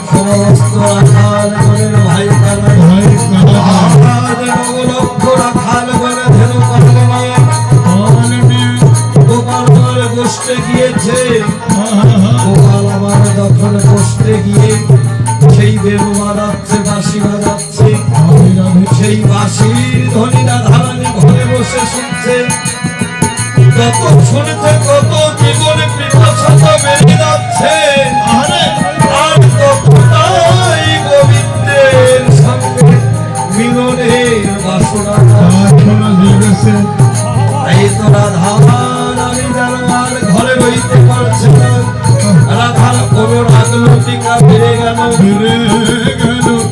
সমস্ত রাখাল গণের ভাই কানাই লক্ষ রাখাল গণে ধেনু গোপাল গোষ্ঠে গিয়েছে। গোপাল আবার যখন গোষ্ঠে গিয়ে সেই বেরু বাজাচ্ছে, বাঁশি বাজাচ্ছে, সেই বাঁশির ধ্বনি রাধারানী ঘরে বসে শুনছে। কত শুনছে, কত জীবনে পিপাসা বেড়ে যাচ্ছে, আর ততটাই গোবিন্দের সঙ্গে মিলনের বাসনা জেগেছে। এই তো রাধার আমি জানার ঘরে রইতে পারছে না। রাধার কোনো রাজনৈতিকা বেড়ে গেল,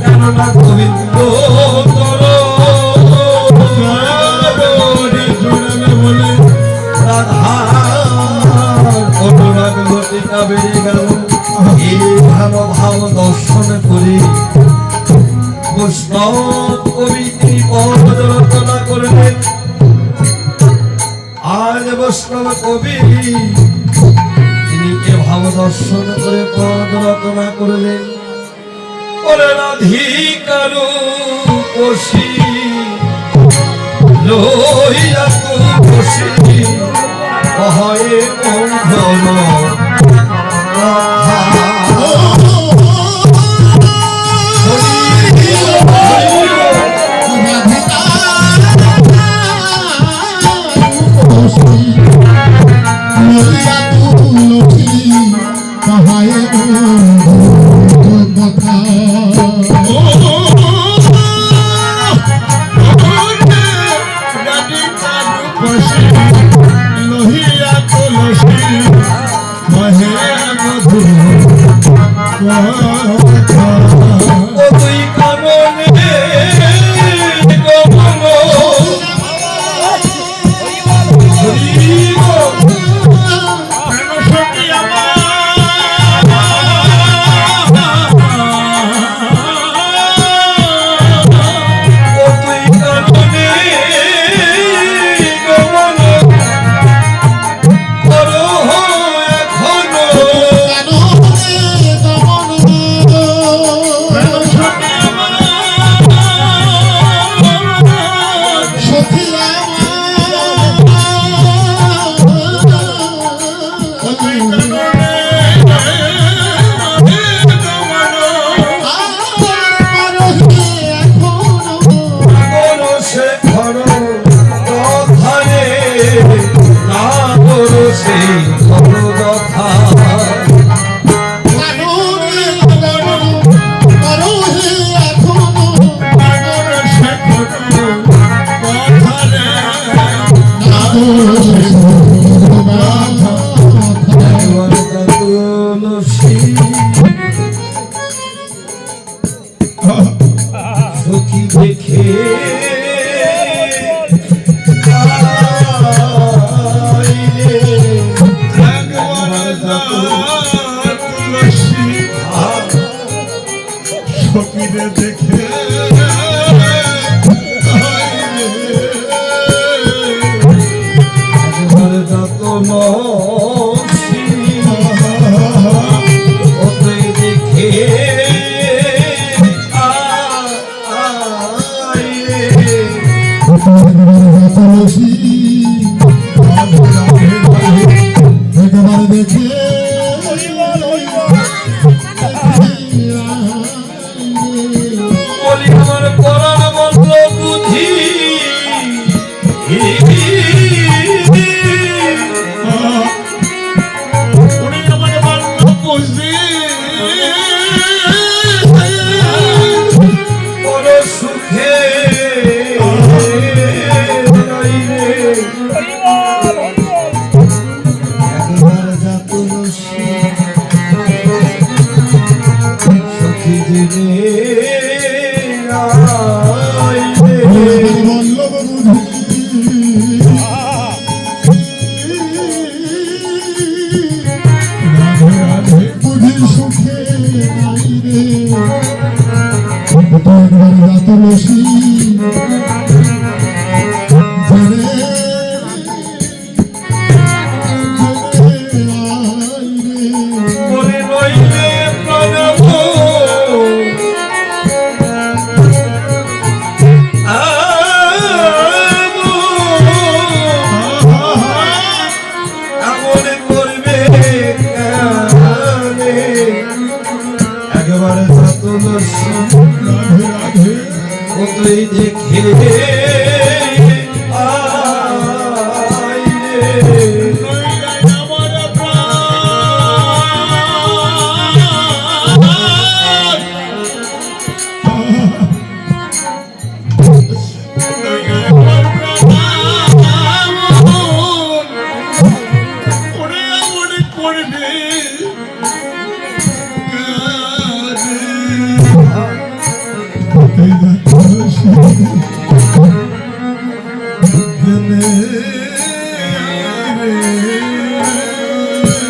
কেননা গোবিন্দ বলে বেড়ে গেল। এই ভালো ভাব দর্শন করে বৈষ্ণব কবি তিনি পদ রচনা করলেন। আজ বৈষ্ণব কবি তিনি এ ভাব দর্শন করে পদ রচনা করলেন। ওরে রাধিকার কোশি লইয়া কোশি হয় মঙ্গল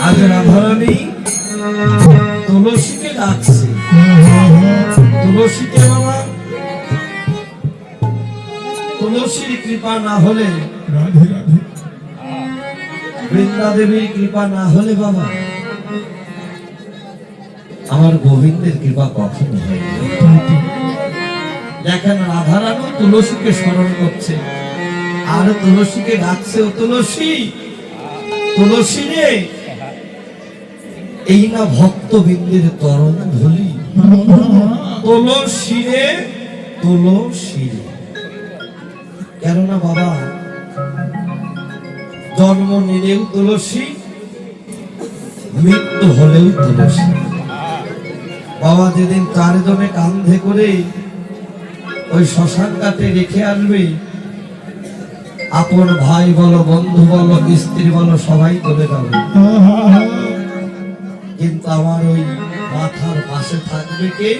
আজ রাধারানী তুলসীকে ডাকছে। তুলসীকে বাবা, তুলসীর কৃপা না হলে, রাধে রাধে, বৃন্দা দেবীর কৃপা না হলে বাবা আমার গোবিন্দের কৃপা কখনো হয় না। দেখেন রাধারানী তুলসীকে স্মরণ করছে আর তুলসীকে ডাকছে, ও তুলসী, তুলসী রে, এই না ভক্ত বৃন্দের তরণ ধুলি, তুলসী রে, তুলসী রে। কেননা বাবা জন্ম নিলেও তুলসী, মৃত্যু হলেও তুলসী। বাবা যেদিন চারজনে কান্ধে করে ওই শ্মশান ঘাটে রেখে আসবে, আপন ভাই বলো, বন্ধু বলো, স্ত্রী বলো, সবাই চলে যাবে, কিন্তু আমার ওই মাথার পাশে থাকবে কে?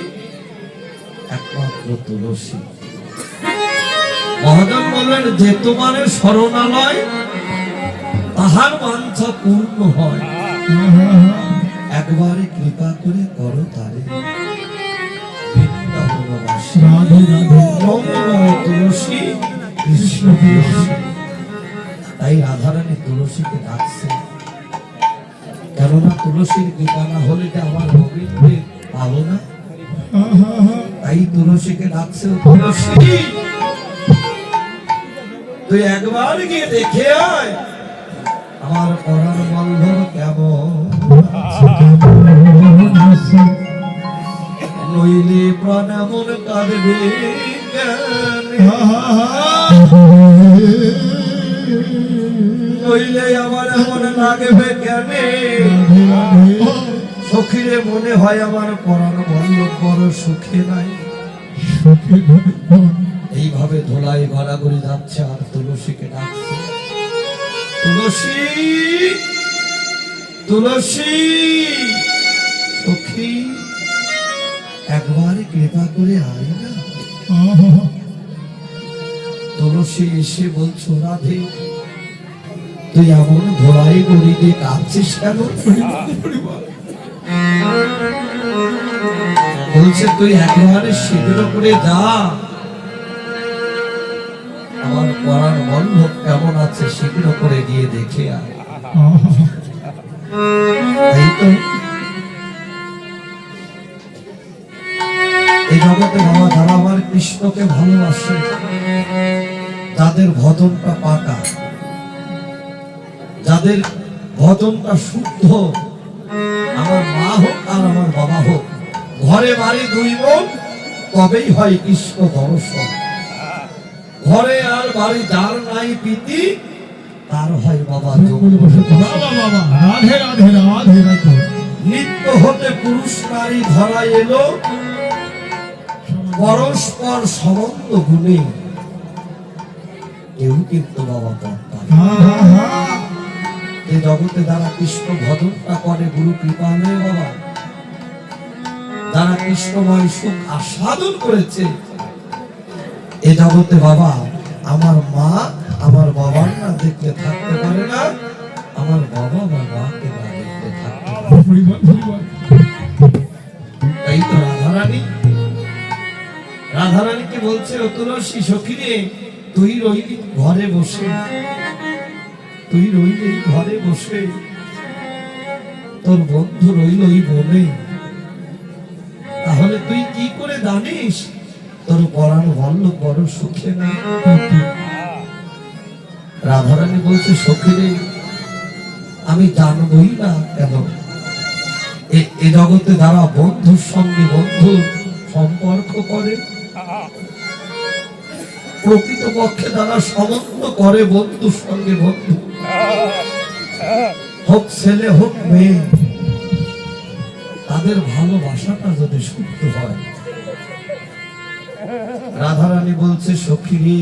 একমাত্র তুলসী। মহাজন বললেন, যে তোমার শরণালয় তাহার বাঞ্ছা পূর্ণ হয়, একবারে কৃপা করে করো তারে। বৃন্দাবনবাসী রাধে রাধে, নমো নমো তুলসী কৃষ্ণ তুলসী। তাই রাধারানী তুলসীকে ডাকছে, কেননা তুলসীর কৃপা না হলে যে আমার গোবিন্দকে পাবো না। তাই তুলসীকে ডাকছে, ও তুলসী তুই একবার গিয়ে দেখে আয় আমার পরাণ বল্লভ কেমন আছে। নইলে প্রাণ এমন কাঁদবে কেনে, নইলে আমার এমন লাগবে কেনে। সখীরে মনে হয় আমার পরাণ বল্লভ বড় সুখে নাই। এইভাবে ধোলাই গড়াগড়ি যাচ্ছে আর তুলসীকে ডাকছে, তুলসী, তুলসী, সখী একবার কৃপা করে আয় না। তুলসী এসে বলছো, রাধে তুই এমন ধোলাই গড়ি দিয়ে কাঁদছিস কেন? বলছে, তুই একবারে শীঘ্র করে যা, আমার পরাণ বল্লভ কেমন আছে শীঘ্র করে গিয়ে দেখে আয়। তাই তো এই জগতে বাবা যারা আমার কৃষ্ণকে ভালোবাসে, যাদের ভজনটা পাকা, যাদের ভজনটা শুদ্ধ, আমার মা হোক আর আমার বাবা হোক, ঘরে বাড়ি দুই বোন, তবেই হয় কৃষ্ণ দর্শন। ঘরে আর বাড়ি যার নাই প্রীতি, তার হয় বাবা রাধে রাধে, রাধে রাধে। নিত্য হতে পুরুষ নারী ধরা এলো, পরস্পর সম্বন্ধ গুণে কেউ কিন্তু বাবা পথ। এই জগতে যারা কৃষ্ণ ভজনটা করে গুরু কৃপা নেই বাবা, যারা কৃষ্ণময় সুখ আস্বাদন করেছে এ জগতে বাবা, আমার মা আমার বাবার না দেখতে থাকতে পারে না, আমার বাবা আমার মাকে না দেখতে থাকতে পারে। এই তো রাধারানী, রাধারানীকে বলছে, ও তুলসী সখী রে, তুই রইলি ঘরে বসে, তুই রইলি ঘরে বসে, তোর বন্ধু রইল ওই বনে, তাহলে তুই কি করে জানিস তোর পরাণ বল্লভ বড় সুখে না? রাধারানী বলছে, সখী রে, আমি জানবই না কেন এ জগতে যারা বন্ধুর সঙ্গে বন্ধুর সম্পর্ক করে, প্রকৃতপক্ষে যারা সম্বন্ধ করে বন্ধুর সঙ্গে বন্ধু, হোক ছেলে হোক মেয়ে, তাদের ভালোবাসাটা যদি শুদ্ধ হয়। রাধারানী বলছে, সখী রে,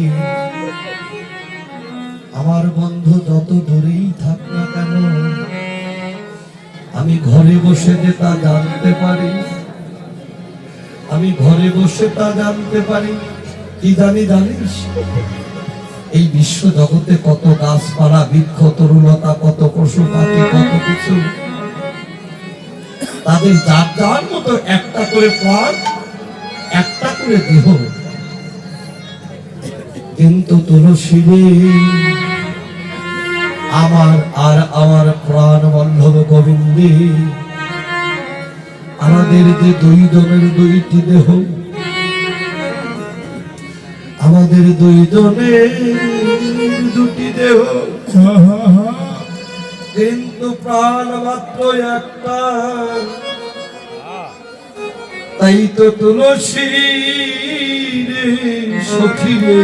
আমার বন্ধু যত দূরেই থাক না কেন, আমি ঘরে বসে যে তা জানতে পারি, আমি ঘরে বসে তা জানতে পারি। কি জানি জানিস? এই বিশ্ব জগতে কত গাছপালা, বৃক্ষ, তরুলতা, কত পশু পাখি, কত কিছু, তাদের যার যার মতো একটা করে প্রাণ, একটা করে দেহ। কিন্তু তুলসী আমার আর আমার প্রাণ বল্লভ গোবিন্দে, আমাদের যে দুই জনের দুইটি দেহ, আমাদের দুইজনের দুটি দেহ, কিন্তু প্রাণ মাত্র একটা। তাই তো তুলসী সখী রে,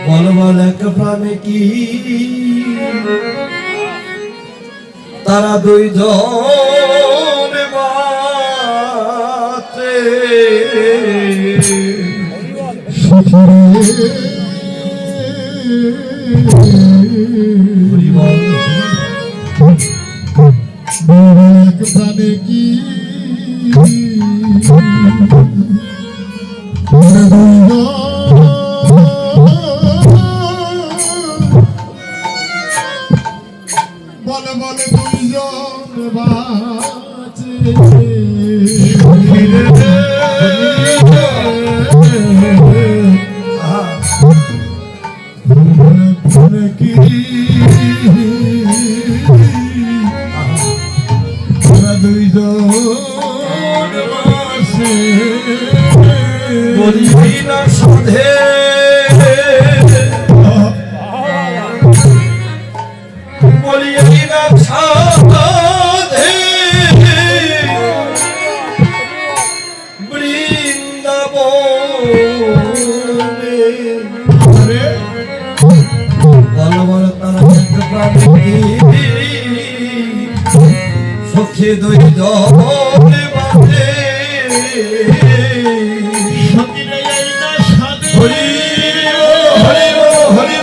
বল বল এক প্রাণে কি তারা দুইজন বাঁচে। প্রাণে কি বলে বলে দুইজন বাঁচে। কি দুইজন বাঁচে, বলিবি না সাধে বলিবি না সাধে বৃন্দাবনে। বল বল তারা এক প্রাণে কি সখী দুইজনে বাঁচে। হরি হরি হরি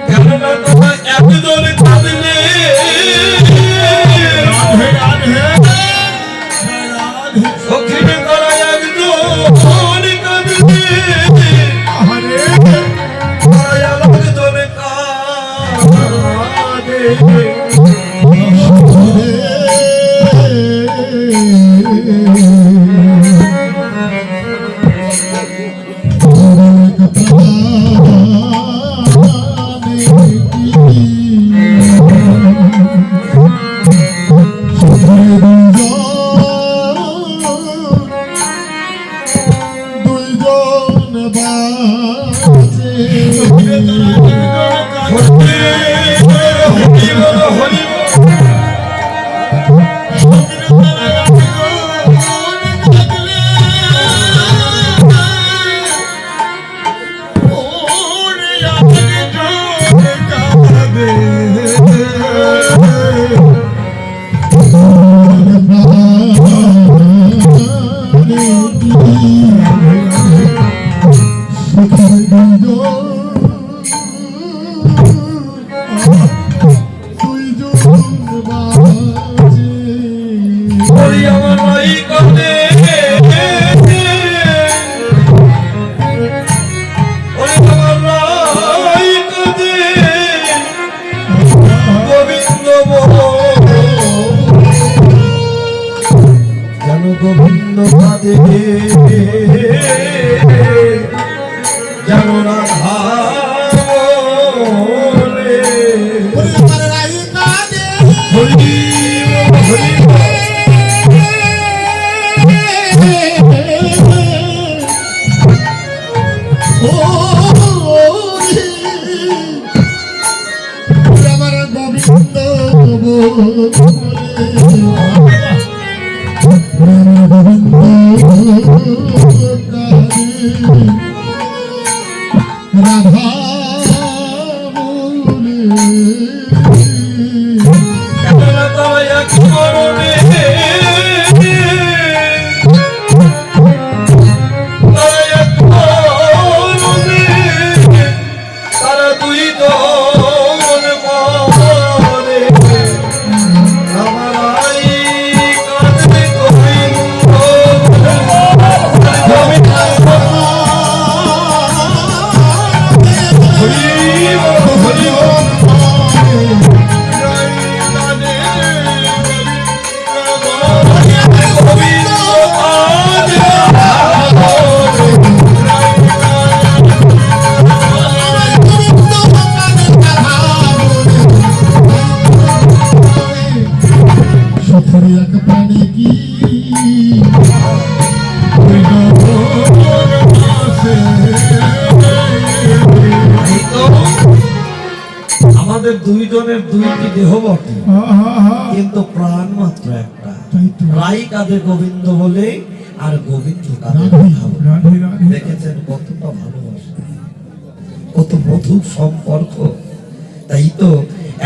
কেননা তোমরা একজন কাঁদলে সখী করা একজন কাঁদলে একজন কাঁদে। গোবিন্দ কাঁদে যেন রাধা বলে। হরি হরি আমার গোবিন্দ বলে। রাধা বলে কেননা তারা এক মরণে, তারা এক মরণে, তারা দুই জন মরে। আমার আই কাঁদে গোবিন্দ, গোবিন্দ হরি বল, হরি বল। সুখের এক প্রাণে কি আমাদের দুইজনের দুইটি দেহ বটে, কিন্তু প্রাণ মাত্র একটা। রাই কাঁদে গোবিন্দ বলে, আর গোবিন্দ কাঁদে রাধা বলে। দেখেছেন কতটা ভালোবাসা, কত মধুর সম্পর্ক। তাই তো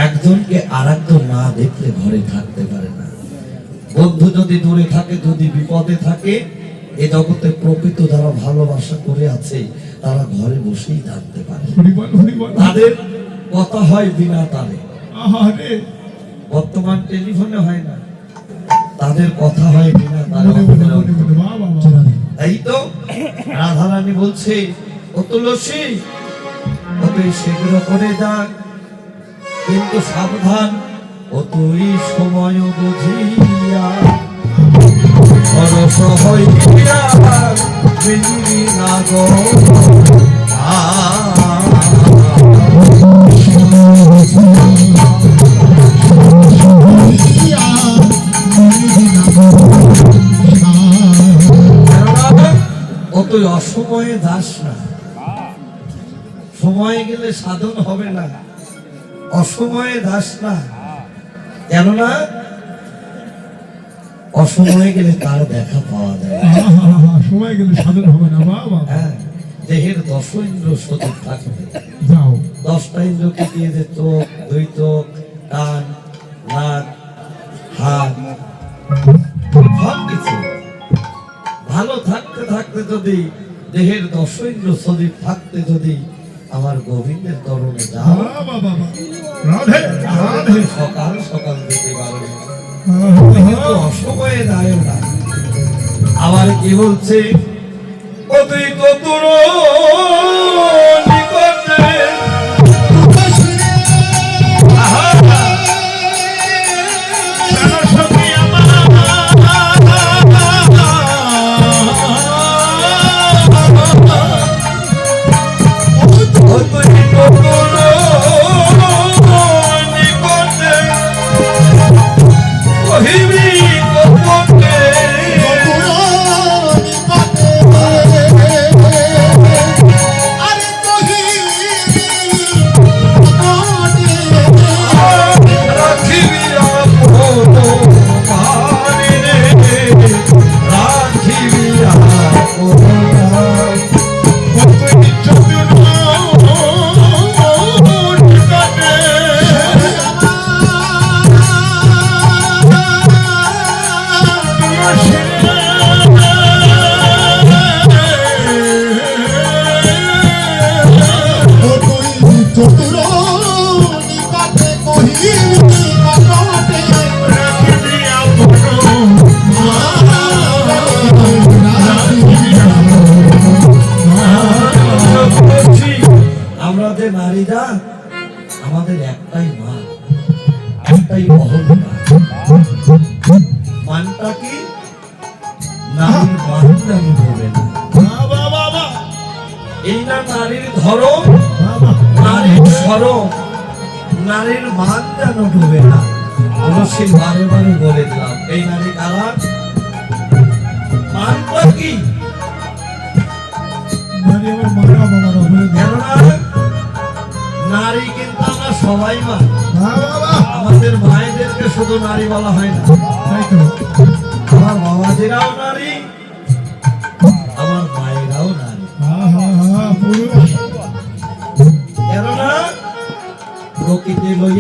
একজনকে আর একজন না দেখলে ঘরে থাকতে পারে না। বন্ধু যদি দূরে থাকে, যদি বিপদে থাকে, এ জগতে প্রকৃত যারা ভালোবাসা করে আছে তারা ঘরে বসেই থাকতে পারে। তাদের কথা হয় বিনা তারে, বর্তমান টেলিফোনে হয় না, তাদের কথা হয় বিনা তারে। তাই তো রাধারানী বলছে, ও তুলসী, ও তুই শীঘ্র করে যাক, কিন্তু সাবধান, ও তুই সময় বুঝিয়া সরস হইয়া বিজুলি না গো। ও তুই অসময়ে যাস না, সময়ে গেলে সাধন হবে না, অসময়ে যাস না। কেননা অসময়ে গেলে তার দেখা পাওয়া যায়। সময় গেলে সাধন হবে না বাবা। হ্যাঁ, দেহের 10 ইন্দ্র সঠিক থাকবে। যাও 10টা ইন্দ্রকে দিয়ে যে চোখ, দুই চোখ, কান, নাক, হাত, সব কিছু ভালো থাকতে থাকতে যদি দেহের 10 ইন্দ্র সঠিক থাকতে যদি আমার গোবিন্দের চরণে যাও, রাধে রাধে সকাল সকাল দিতে পারবে, কিন্তু অসময়ে যায় না। আবার কি বলছে, ও তুই তো তোর নিকটে নারীরা আমাদের একটাই মান, একটাই অহংকার। মানটা কি? নারীর মান যেন ডোবে না। এই না নারীর ধরম, নারীর সরম, নারীর মান যেন ডোবে না। অবশ্যই বারে বারে বলে দিলাম, এই নারী কারা, মানটা কি? নারী কিন্তু আমরা সবাই মান, আমাদের মায়েদেরকে শুধু নারী বলা হয় না, আমার বাবাজিরাও নারী,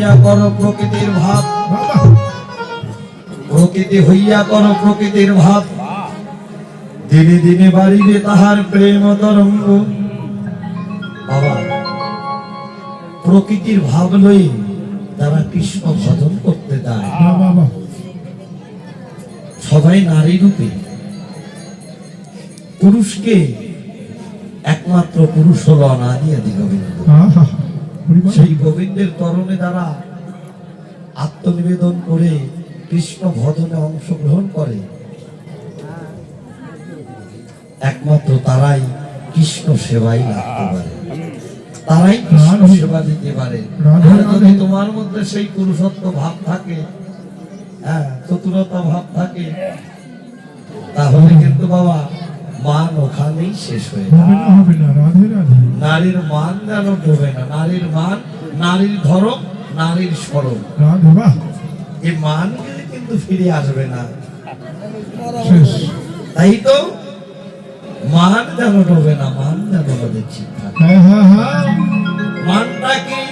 হইয়া করো প্রকৃতির ভাব, বাবা প্রকৃতি হইয়া করো প্রকৃতির ভাব, দিনে দিনে বাড়িবে তাহার প্রেম তরঙ্গ। বাবা, প্রকৃতির ভাব লই যারা কৃষ্ণ ভজন করতে যায়, বাবা সবাই নারী রূপে, পুরুষকে একমাত্র পুরুষ হলো অনাদি আদি গোবিন্দ। আহা পরিবার সেই গোবিন্দের তরণে যারা আত্মনিবেদন করে কৃষ্ণ ভজনে অংশগ্রহণ করে, একমাত্র তারাই কৃষ্ণ সেবাই লাগতে পারে, তারাই কৃষ্ণ সেবা দিতে পারে। তাহলে যদি তোমার মধ্যে সেই পুরুষত্ব ভাব থাকে, হ্যাঁ, চতুরতা ভাব থাকে, তাহলে কিন্তু বাবা মান ওখানেই শেষ হয়ে যায়। হবে না হবে না রাধে রাধে নারীর মান যেন ডোবে না, নারীর মান, নারীর ধর্ম, নারীর স্মরণ, রাধে বাহ এই মান গেলে কিন্তু ফিরে আসবে না। শেষ তাই তো মান যেন ডোবে না, মান যেন আমাদের ঠিক থাকে। হ্যাঁ হ্যাঁ হ্যাঁ মানটা কি?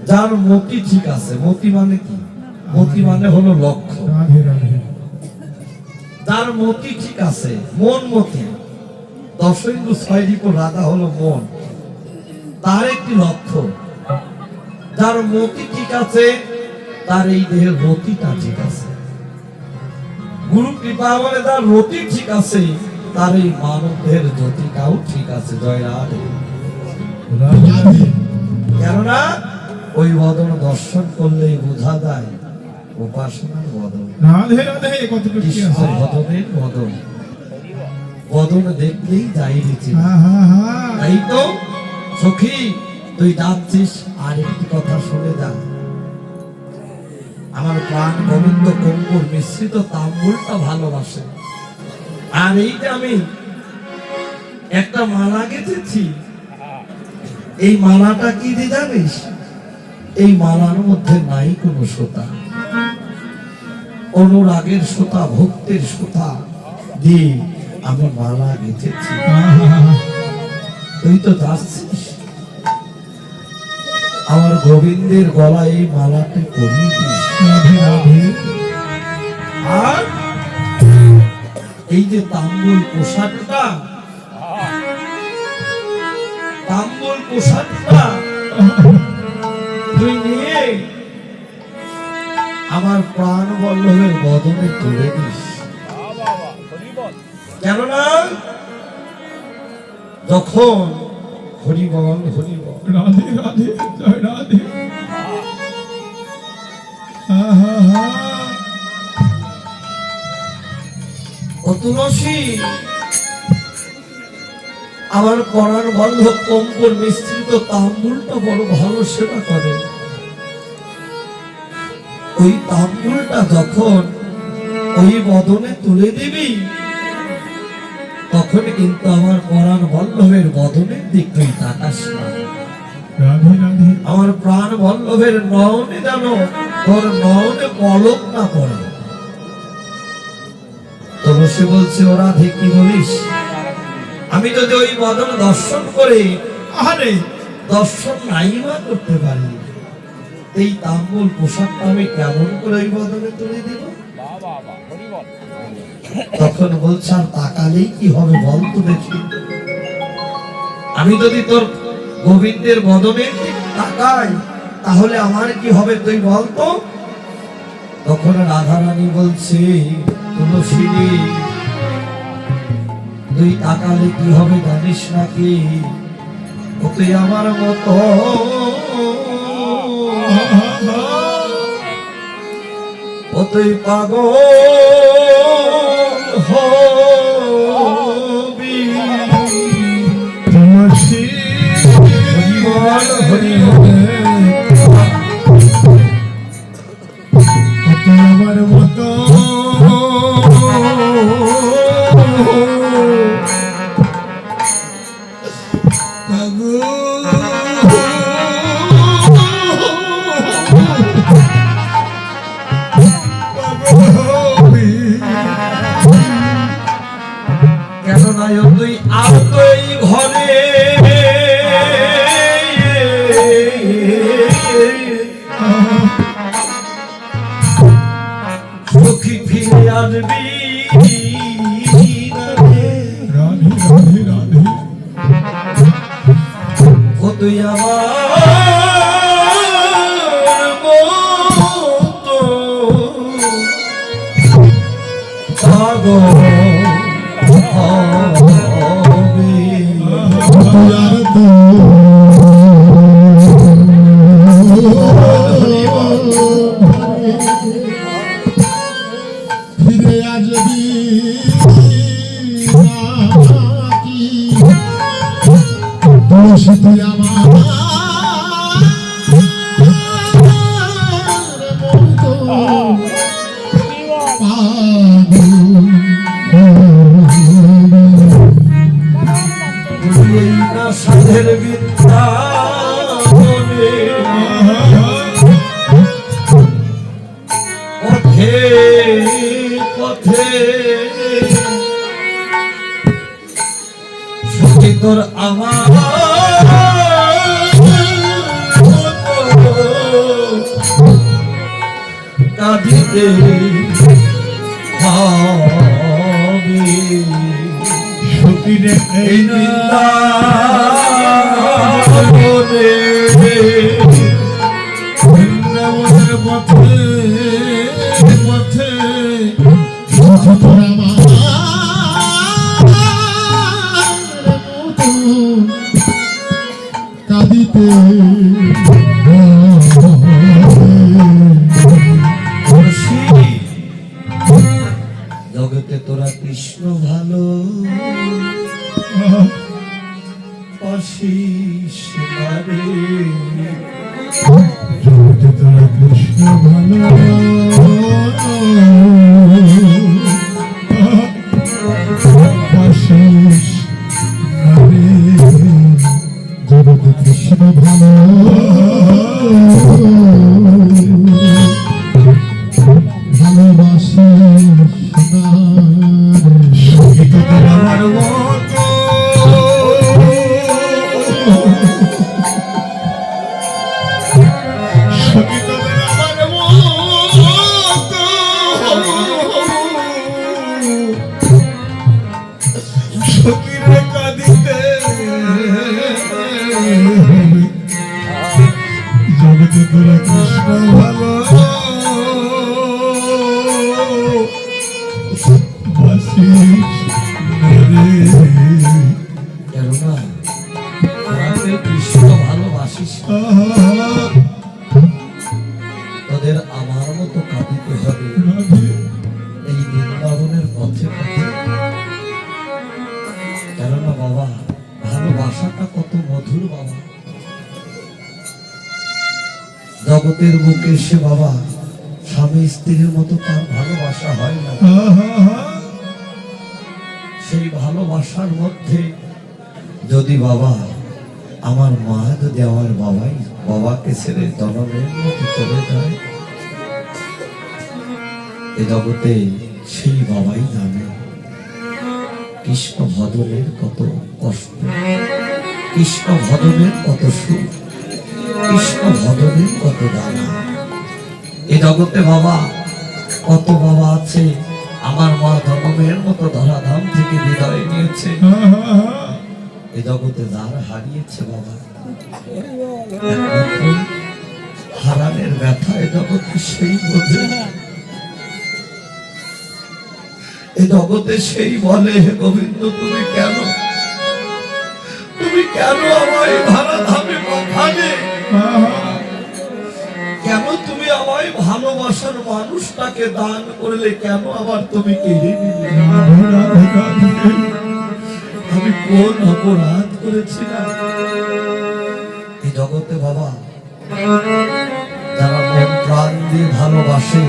যার মতি ঠিক আছে। মতি মানে কি? মতি মানে হলো লক্ষ্য। রাধে রাধে যার মতি ঠিক আছে, মন মতি, দশইন্দু ছয় রিপু রাধা হলো মন, তার একটি লক্ষ্য। যার মতি ঠিক আছে, তার এই দেহের রতিটা ঠিক আছে। গুরু কৃপা বলে যার রতি ঠিক আছে, তার এই মানব দেহের জ্যোতিটাও ঠিক আছে। জয় রাধে। রাধে রাধে কেননা ওই বদন দর্শন করলেই বোঝা যায় উপাসনার বদন, রাধে রাধে কতটুকু কি কৃষ্ণ আছে ভজনের বদন। বদন দেখলেই যাই দিচ্ছে। হ্যাঁ হ্যাঁ হ্যাঁ তাই তো সখী, তুই যাচ্ছিস, আর একটি কথা শুনে যা। আমার প্রাণ গোবিন্দ কঙ্কুর মিশ্রিত তাম্বুলটা ভালোবাসে, আর এই যে আমি একটা মালা গেঁথেছি, এই মালাটা কি দিয়ে জানিস? এই মালার মধ্যে নাই কোনো সুতা, অনুরাগের সুতা, ভক্তের সুতা দিয়ে আমি মালা গেঁথেছি। তুই তো যাচ্ছিস, আমার গোবিন্দের গলায় এই মালাটি পরিয়ে দিস। রাধে রাধে আর এই যে তাম্বুল পোশাকটা, তাম্বুল পোশাকটা তুই নিয়ে আমার প্রাণ বল্লভের বদনে তুলে দিস। কেননা যখন হরিবল হরিবল রাধে রাধে জয় রাধে হ্যাঁ হ্যাঁ হ্যাঁ ও তুলসী, আমার পরার বন্ধ কম্পর মিশ্রিত তাম্বুলটা বড় ভালো সেবা করে। ওই তাম্বুলটা যখন ওই বদনে তুলে দিবি, তখন কিন্তু আমার পরাণ বল্লভের বদনের দিক তুই তাকাস না। রাধে রাধে আমার প্রাণ বল্লভের নয়নে যেন তোর নয়নে পলক না পড়ে। তুলসী বলছে, ও রাধে কি বলিস? আমি যদি ওই বদন দর্শন করে, আরে দর্শন নাই বা করতে পারি, এই তাম্বুল পোশাকটা আমি কেমন করে ওই বদনে তুলে দিব? তখন বলছে, আর তাকালেই কি হবে বল তো দেখি? আমি যদি তোর গোবিন্দের বদনে তাকাই, তাহলে আমার কি হবে তুই বল তো? তখন রাধারানী বলছে, তুলসী রে, তুই তাকালে কি হবে জানিস নাকি? ও তুই আমার মতো ও তুই পাগল হবি। তুলসী হরিবল হরিবল আমার মতো কেননা তুই আর তো এই ঘরে আসবি রাধে রাধে রাধে ও তুই আমার মতো পাগল হবে। আর তো ফিরে আসবি নাকি তুলসী তুই আমার মতো এই না সাধের বৃন্দাবনে পথে পথে সখী তোর আমার কাঁদিতে হবে। সতীরে এই বৃন্দাবনে বৃন্দাবনের পথে পথে তুলসী তোর আমার মতো কাঁদিতে জগতে তোরা কৃষ্ণ ভালো অশিস রে জগতে তোরা কৃষ্ণ ভালো আশিস নারে জগতে কৃষ্ণ ভালো ভালোবাসিস না রে তোদের আমার মতো সখী তোদের আমার মতো সখীরে কাঁদিতে জগতে তোরা কৃষ্ণ ভালো বাসিস রে কেননা তোরা কেউ কৃষ্ণ ভালোবাসিস না। তোদের আমার মতো কাঁদিতে হবে এই বৃন্দাবনের পথে পথে। কেননা বাবা ভালোবাসাটা কত মধুর বাবা। জগতের বুকে সে বাবা স্বামী স্ত্রীর মতো তার ভালোবাসা হয় না। সেই ভালোবাসার মধ্যে যদি বাবা আমার মা যদি আমার বাবাকে ছেড়ে জনমের মতো চলে যায়, এ জগতে সেই বাবাই জানে কৃষ্ণ ভজনের কত কষ্ট, কৃষ্ণ ভজনের কত সুখ, কৃষ্ণ ভজনের কত দানা। এ জগতে বাবা কত বাবা আছে আমার মা জনমের মতো ধরাধাম থেকে বিদায় নিয়েছে। এ জগতে যারা হারিয়েছে বাবা একমাত্র হারানের ব্যথা এ জগতে সেই বোঝে। এ জগতে সেই বলে হে গোবিন্দ তুমি কেন আমায় ধরাধামে পাঠালে, কেন তুমি আমায় ভালোবাসার মানুষটাকে দান করলে, কেন আবার তুমি কেড়ে নিলে? আমি কোন অপরাধ করেছিলাম? এই জগতে বাবা যারা মন প্রাণ দিয়ে ভালোবাসে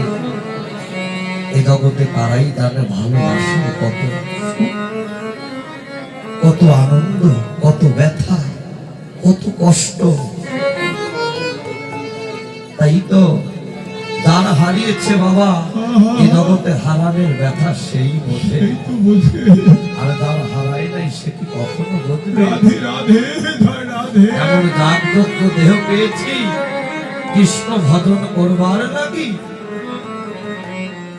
এই জগতে তারাই জানে ভালোবাসে কত কত আনন্দ, কত ব্যথা, কত কষ্ট। তাই তো যারা হারিয়েছে বাবা এই জগতে হারানোর ব্যথা সেই বোঝে, আর যারা হারায় নাই সে কি কখনো বুঝবে? এমন জাগ্রত দেহ পেয়েছি কৃষ্ণ ভজন করবার লাগি,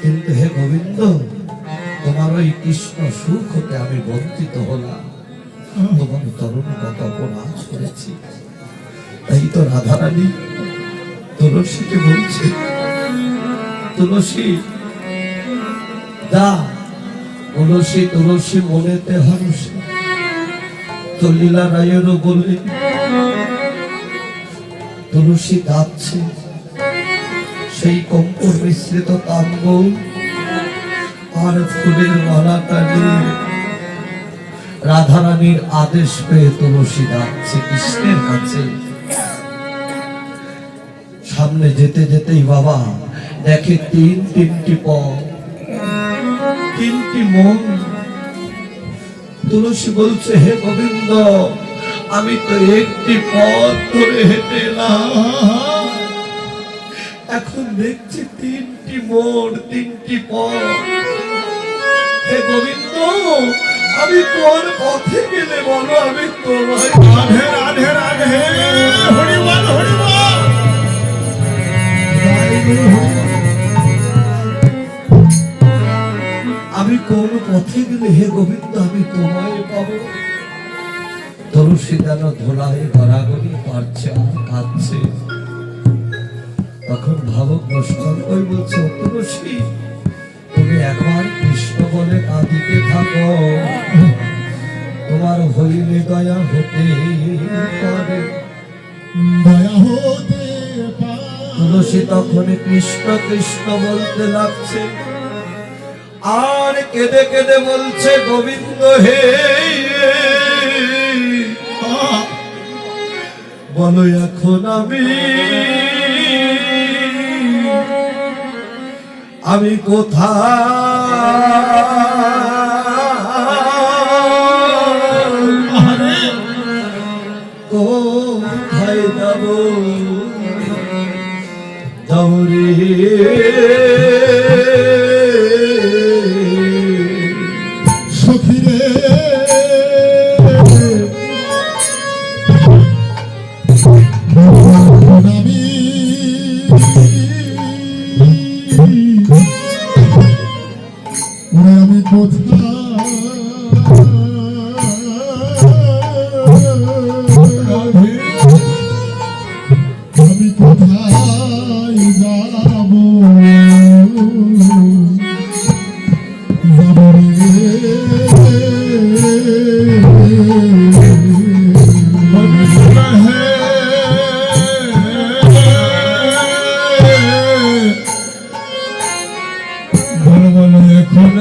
কিন্তু হে গোবিন্দ তোমার ওই কৃষ্ণ সুখ হতে আমি বঞ্চিত হলাম, তোমার তরুণ কত অপরাধ করেছি। তাই তো রাধারানী তুলসীকে বলছে, তুলসী দা, তুলসী তুলসী মনেতে হর্ষ। তো লীলা রায়েরও বলে তুলসী গাচ্ছে সেই কঙ্কর মিশ্রিত তাম্ব আর ফুলের মালাটা নিয়ে রাধারানীর আদেশ পেয়ে তুলসী যাচ্ছে কৃষ্ণের কাছে। সামনে যেতে যেতেই বাবা দেখে তিনটি পথ, তিনটি মন। তুলসী বলছে, হে গোবিন্দ, আমি তো একটি পথ ধরে হেঁটে এলাম, এখন দেখছি তিনটি মোড়, তিনটি পথ। হে গোবিন্দ, আমি কোন পথে গেলে বলো, আমি তোমায় রাধে রাধে রাধে হরি বল হরি বল। আমি কোন পথে গেলে হে গোবিন্দ আমি তোমায় পাবো? তুলসী যেন ধোলায় গড়াগড়ি পারছে আর কাঁদছে। তখন ভাবক বৈষ্ণব ওই বলছে, তুলসী তুমি একবার কৃষ্ণ বলে কাঁদিতে থাকো, তোমার হইলে দয়া হতে পারে। দয়া হতে তুলসী তখন কৃষ্ণ কৃষ্ণ বলতে লাগছে আর কেঁদে কেঁদে বলছে, গোবিন্দ হে, বলো এখন আমি কোথায় যাব দৌড়ে? সখিরে আমি আমি কোথায় আমি কোথায় যাব এখন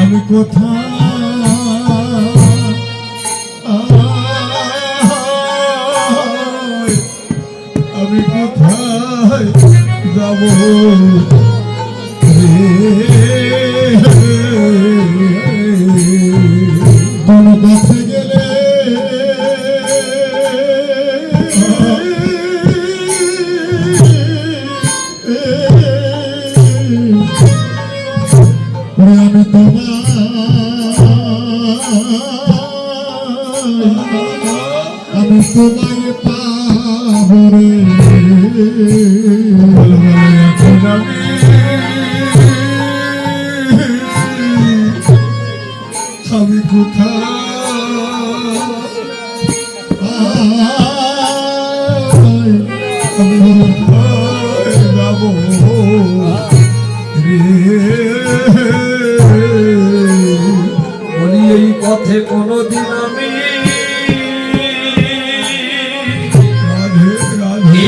আমি কোথায় আমি কোথায় যাব কোন কাছে গেলে আমি তোমায় পাবো রে। আমি কোথায় যাব রে? বলি এই পথে কোনদিন আমি রাধে রাধে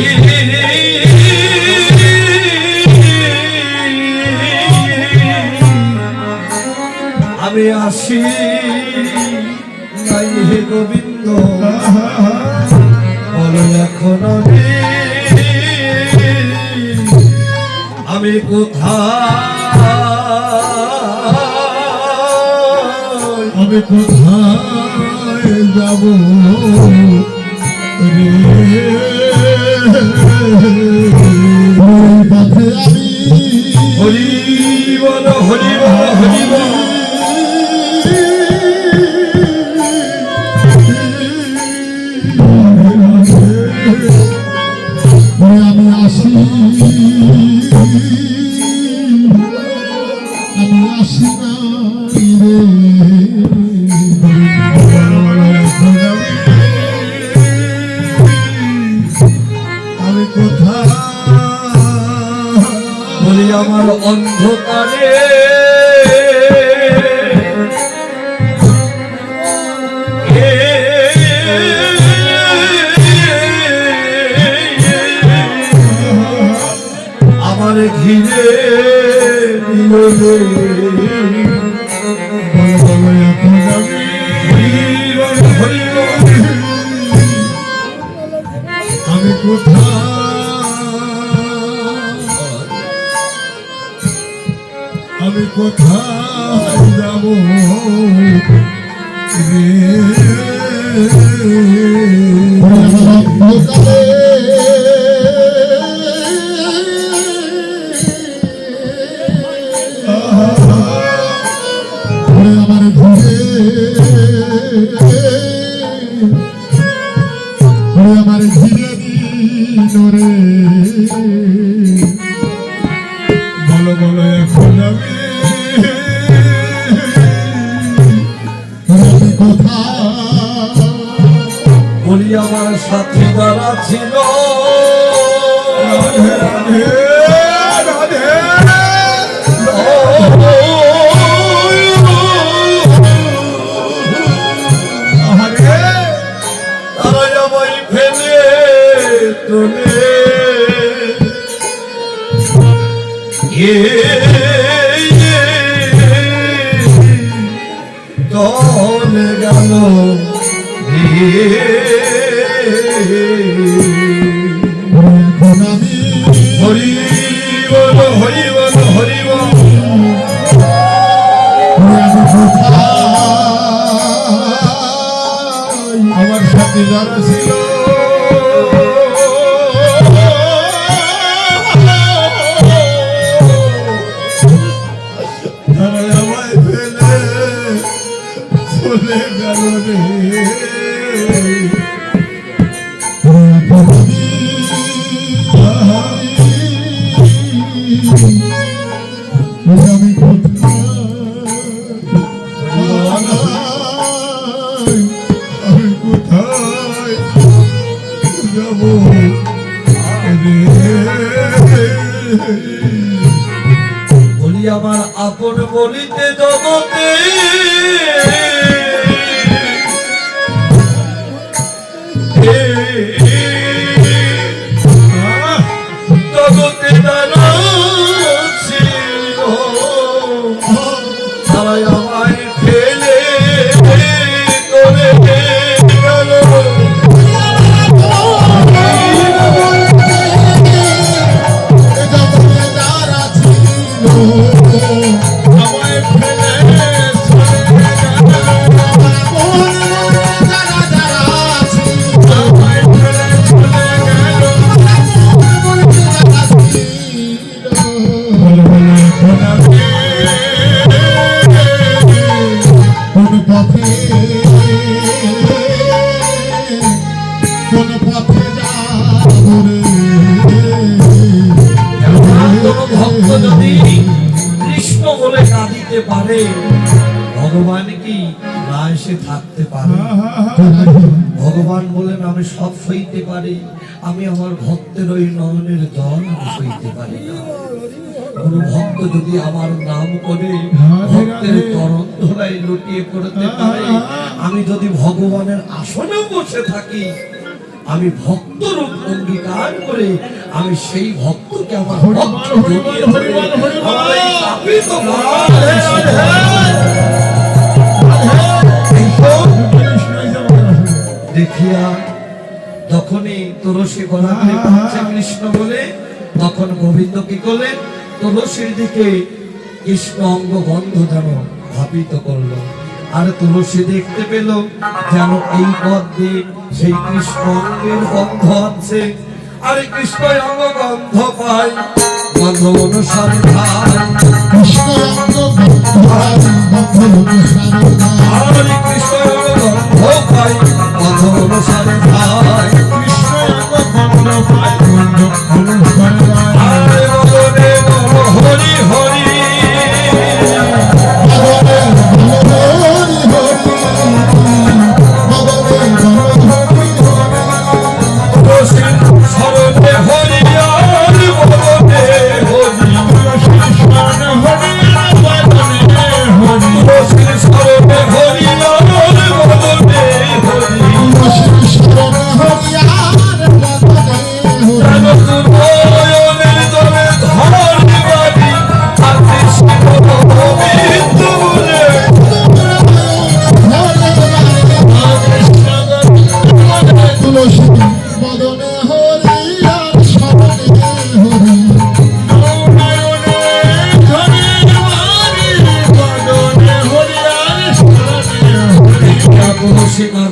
আমি আসি নাই হে গোবিন্দ, বলো এখন আমি কোথায়, আমি কোথায় যাব রে? ওই পথে আমি হরি বল হরি বল হরি বল। আমি আসি আমি আসি নাই রে আমি কোথায় বলি আমার অন্ধকারে আমার ঘিরে দিও রে। আমি কোথায় আমি কোথায় যাব আমার ঘুরে আমার ঘিরে দিল রে বলো বলো এখন আমি আমি কোথায় বলি আমার সাথী যারা ছিল রাধে রাধে আরে তারা আমায় ফেলে তোলে চলে গেল এখন আমি হরি বল হরি বল হরি বল আমি কোথায় আমার সাথে যারা ছিল তারা আমায় ফেলে চলে গেল রে আমি কোথায় আমি কোথায় যাব বলি আমার আপন বলিতে জগতে জগতে যারা ছিল তারা আমায় ফেলে তোলে গেল আমায় ফেলে চলে গেল আমায় ফেলে চলে গেল বলো বলো এখন আমি কোন পথে যাব রে কোন ভক্ত যদি কৃষ্ণ বলে কাঁদিতে পারে ভগবান কি না এসে থাকতে পারে? ভগবান বলেন আমি সব সইতে পারি, আমি আমার ভক্তের ওই নয়নের জল আমি সইতে পারি না। কোন ভক্ত যদি আমার নাম করে ভক্তের চরণ ধরাই লুটিয়ে করতে পারে, আমি যদি ভগবানের আসনে বসে থাকি, আমি ভক্ত রূপ অঙ্গীকার করে আমি সেই ভক্তকে আমার ভক্ত জড়িয়ে ধরে আমার এই তাপিত প্রাণে দেখিয়া যখনই তুলসী গলা ধরে কাঁদছে কৃষ্ণ বলে, তখন গোবিন্দ কি করলেন? তুলসীর দিকে কৃষ্ণ অঙ্গ গন্ধ যেন ধাপিত করলো, আর তুলসী দেখতে পেল যেন এই পদ্মে সেই কৃষ্ণ অঙ্গের গন্ধ আছে, আর কৃষ্ণ অঙ্গ গন্ধ পায়, গন্ধ অনুসারে খায়, কৃষ্ণ অঙ্গ আর কৃষ্ণ অঙ্গ গন্ধ পায়, গন্ধ অনুসারে খায়। কৃষ্ণ গন্ধ পাই গন্ধ অনুসারে আর বদনে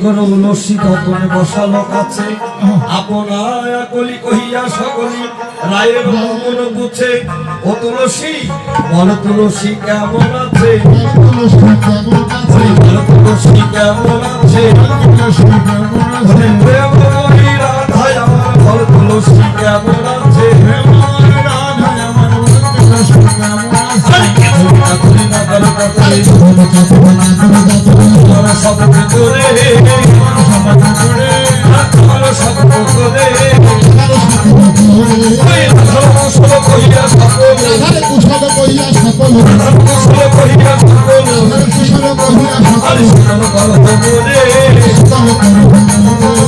করো উলসী তপনে বসালো কাছে আপনায় কলি কহিয়া সকলি রায়ের মন বুঝে ও তুলসী বল তুলসী কেমন আছে তুলসী কেমন আছে বল তুলসী কেমন আছে তুলসী কেমন আছে প্রেমময়ী রাধায় আমার বল তুলসী কেমন আছে রাধা আমার তুলসী কেমন আছে কাকুরি না বল কাকুরি তোমার সব করে তোমার সব করে ওই ধর্মসল কহিয়া সকল কুশল কইয়া সকল ধর্মসল কহিয়া সকল কুশল কইয়া আরে সকল সকল গল্প করে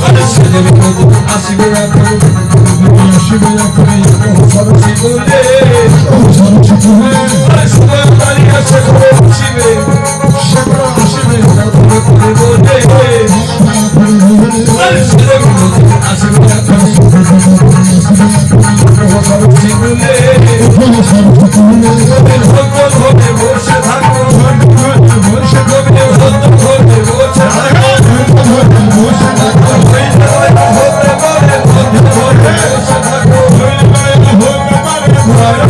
আরে সেদিন আসিবে এখন সরসী বলে আরে সময় দাঁড়িয়ে আছে ঘরে আসিবে ধর্ম করে বলে আরে সেদিন আসিবে এখন সরসী বলে ভক্ত ধরে বসে থাকো বসে কবি ভক্ত ধরে বসে থাকো বসে থাকো হতে পারে ভক্ত ধরে বসে থাকো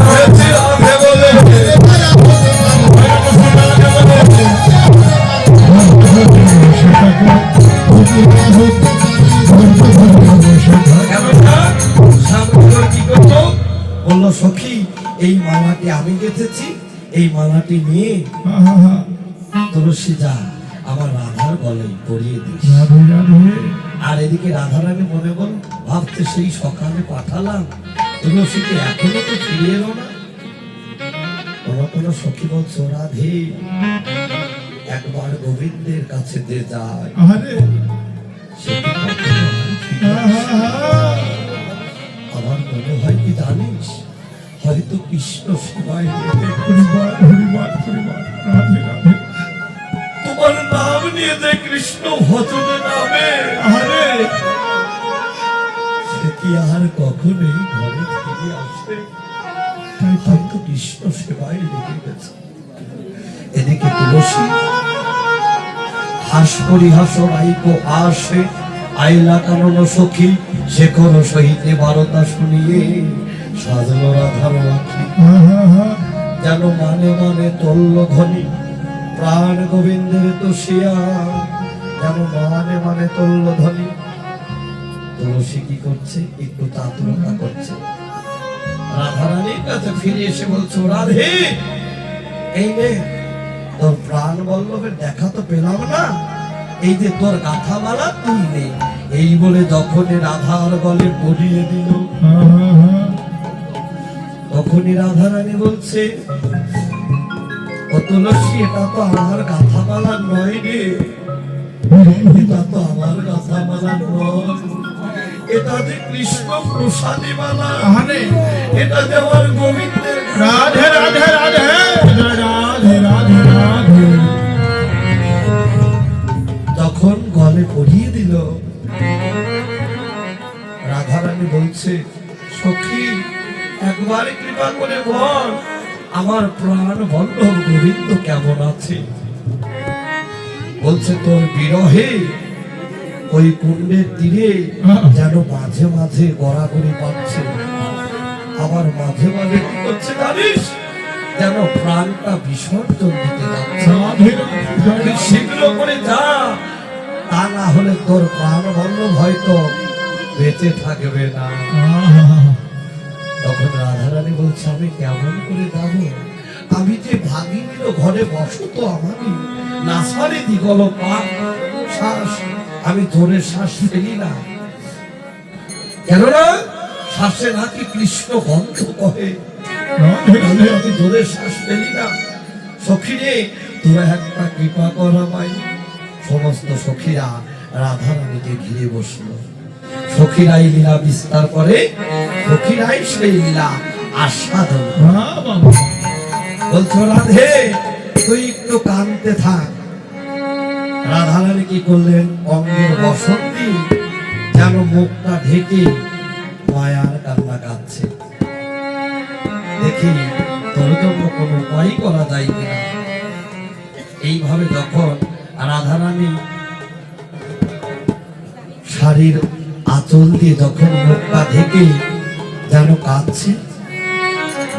হয়েছে আগে বলে কেননা সামনে কি করতো বললো সখী এই মালাটি আমি গেঁথেছি এই মালাটি নিয়ে তুলসী যা আমার রাধার গলে পরিয়ে দিস আর এদিকে রাধারানী মনে বল ভাবতে সেই সকালে পাঠালাম তুলসীকে এখনো তো ফিরে এলো না কোনো সখী বলছো রাধে একবার গোবিন্দের কাছে যে যায় সে কি কখনো আর ফিরে আসে? আমার মনে হয় কি জানিস হয়তো কৃষ্ণ সেবায় তোমার নাম নিয়ে যে কৃষ্ণ ভজনে নামে সে কি আর কখনোই ঘরে ফিরে আসে হয়তো কৃষ্ণ সেবায় লেগে গেছে এদিকে তুলসী হাস পরিহাস রাইকো আসে আইলা কারণ সখী শেখর সহিতে বারতা শুনিয়ে সাজলো রাধার আখি যেন মানে মানে তল্ল ধ্বনি প্রাণ গোবিন্দের তোষিয়া যেন মানে মানে তল্ল ধ্বনি তুলসী কি করছে একটু তাতুরতা করছে রাধারানীর কাছে ফিরে এসে বলছো রাধে এই নে তোর প্রাণ বল্লভের দেখা তো পেলাম না এই যে তোর গাথা মালা তুই নে এই বলে যখনই রাধার গলে পরিয়ে দিল তখনই রাধারানী বলছে ও তুলসী এটা তো আমার গাথা মালা নয় রে এটা তো আমার গাথা মালা নয় এটা যে কৃষ্ণ প্রসাদী মালা এটা যে আমার গোবিন্দের রাধে রাধে রাধে রাধে রাধে রাধে যখন গলে পরিয়ে দিল রাধারানী বলছে সখী একবার কৃপা করে বল আমার প্রাণ বল্লভ গোবিন্দ কেমন আছে বলছে তোর বিরহে ওই কুণ্ডের তীরে যেন মাঝে মাঝে গড়াগড়ি পাচ্ছে আবার মাঝে মাঝে কি করছে জানিস যেন প্রাণটা বিসর্জন দিতে যাচ্ছে তুই শীঘ্র করে যা তা না হলে তোর প্রাণ বল্লভ হয়তো বেঁচে থাকবে না তখন রাধারানী বলছে আমি কেমন করে যাবো আমি যে ভাগিনীর ঘরে বসতো আমারই নাসারে দিগল পা শ্বাস আমি জোরে শ্বাস ফেলি না কেননা শ্বাসে নাকি কৃষ্ণ গন্ধ কহে আমি জোরে শ্বাস ফেলি না সখী রে তোরা একটা কৃপা কর আমায় সমস্ত সখীরা রাধারানীকে ঘিরে বসলো সখীরাই লীলা বিস্তার করে সখীরাই সেই লীলা আস্বাদন বলছো রাধে তুই একটু কাঁদতে থাক রাধারানী কি করলেন অঙ্গের বসন্তি যেন মুখটা ঢেকে মায়ার কান্না কাঁদছে দেখি তোর জন্য কোনো উপায় করা যায় কিনা এইভাবে যখন রাধারানী শাড়ির আঁচল দিয়ে যখন মুখটা ঢেকে যেন কাঁদছে।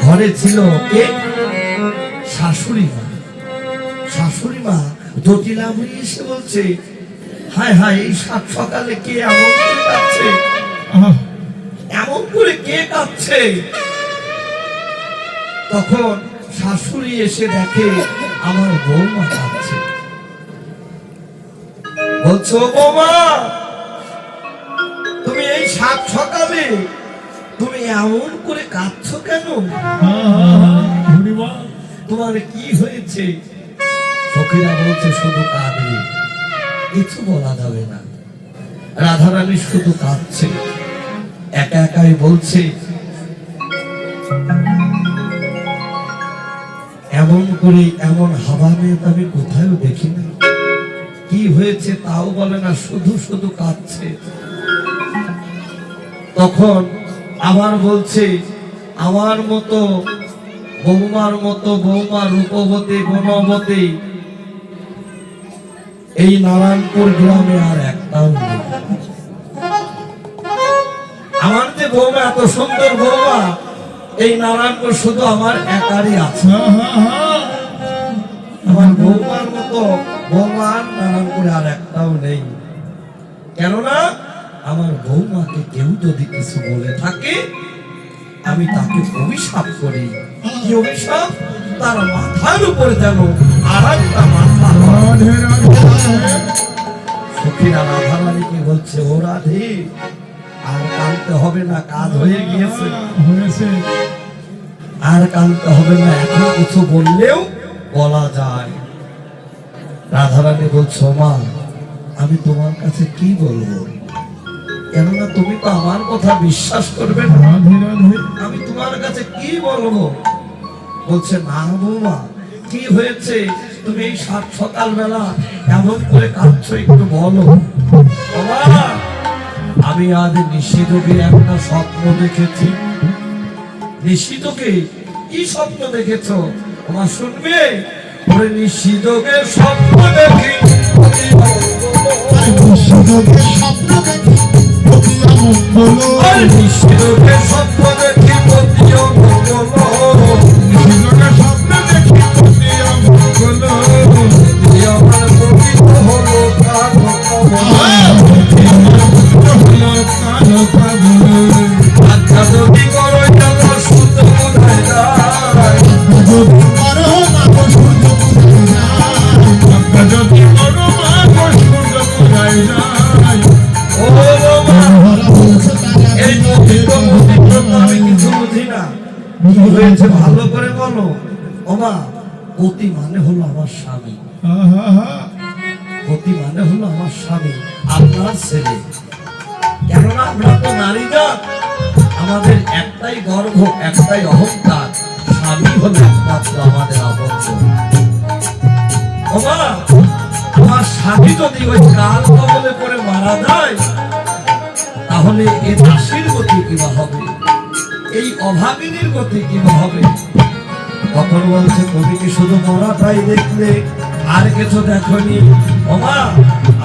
ঘরে ছিল কে? শাশুড়ি মা। শাশুড়ি মা জটিলা বুড়ি এসে বলছে, হায় হায়, এই সাত সকালে কে এমন করে কাঁদছে? এমন করে কে কাঁদছে? তখন শাশুড়ি এসে দেখে আমার বৌমা কাঁদছে। বলছো, বৌমা তুমি এই সাত সকালে তুমি এমন করে কাঁদছো কেন? তোমার কি হয়েছে? সখীরা বলছে, শুধু কাঁদবে, কিছু বলা যাবে না। রাধারানী শুধু কাঁদছে, একা একাই বলছে, এমন করে এমন হাবা মেয়ে তো আমি কোথাও দেখিনি। কি হয়েছে তাও বলে না, শুধু শুধু কাঁদছে। তখন আবার বলছে, আমার মতো বৌমার মতো বৌমা রূপবতী গুণবতী এই নারায়ণপুর গ্রামে আর একটাও নেই। আমার যে বৌমা, এত সুন্দর বৌমা এই নারায়ণপুর শুধু আমার একারই আছে। আমার বৌমার মতো বৌমা নারায়ণপুরে আর একটাও নেই। কেননা আমার বৌমাকে কেউ যদি কিছু বলে থাকে, আমি তাকে অভিশাপ করি। কি অভিশাপ? তার মাথার উপরে যেন আর একটা মাথা। সখীরা রাধারানীকে বলছে, ও রাধে, আর কাঁদতে হবে না, কাজ হয়ে গিয়েছে। আর কাঁদতে হবে না, এখন কিছু বললেও বলা যায়। রাধারানী বলছো, মা আমি তোমার কাছে কি বলবো? কেননা তুমি তো আমার কথা বিশ্বাস করবে না, আমি তোমার কাছে কি বলবো? বলছে, না বৌমা, কি হয়েছে? তুমি এই সাত সকালবেলা এমন করে কাঁদছো, একটু বলো। বাবা, আমি আজ নিশিতকে একটা স্বপ্ন দেখেছি। নিশিতকে? কি স্বপ্ন দেখেছ? আমার শুনবে? ওরে নিশিতকে স্বপ্ন দেখি, নিশিতকে স্বপ্ন দেখি নিশিতকে স্বপ্ন দেখি পতিও মঙ্গল, আমার পবিত্র হলো আচ্ছা যদি করো আমার সূর্য কোথায় যায়? ও বাবা, এই পবিত্র আমি কিছু বুঝি না। কি হয়েছে ভালো করে বলো। ওমা, পতি মানে হলো আমার স্বামী। পতি মানে হলো আমার স্বামী, আপনার ছেলে। কেননা আমরা তো নারী জাত, আমাদের একটাই গর্ব, একটাই অহংকার, স্বামী হলো একমাত্র আমাদের আবদ্ধ। ওমা, আমার স্বামী যদি ওই কাল কবলে করে মারা যায়, তাহলে এই দাসীর গতি কিবা হবে, এই অভাগিনীর গতি কিবা হবে? তখন বলছে, তুমি কি শুধু মরাটাই দেখলে, আর কিছু দেখনি? ওমা,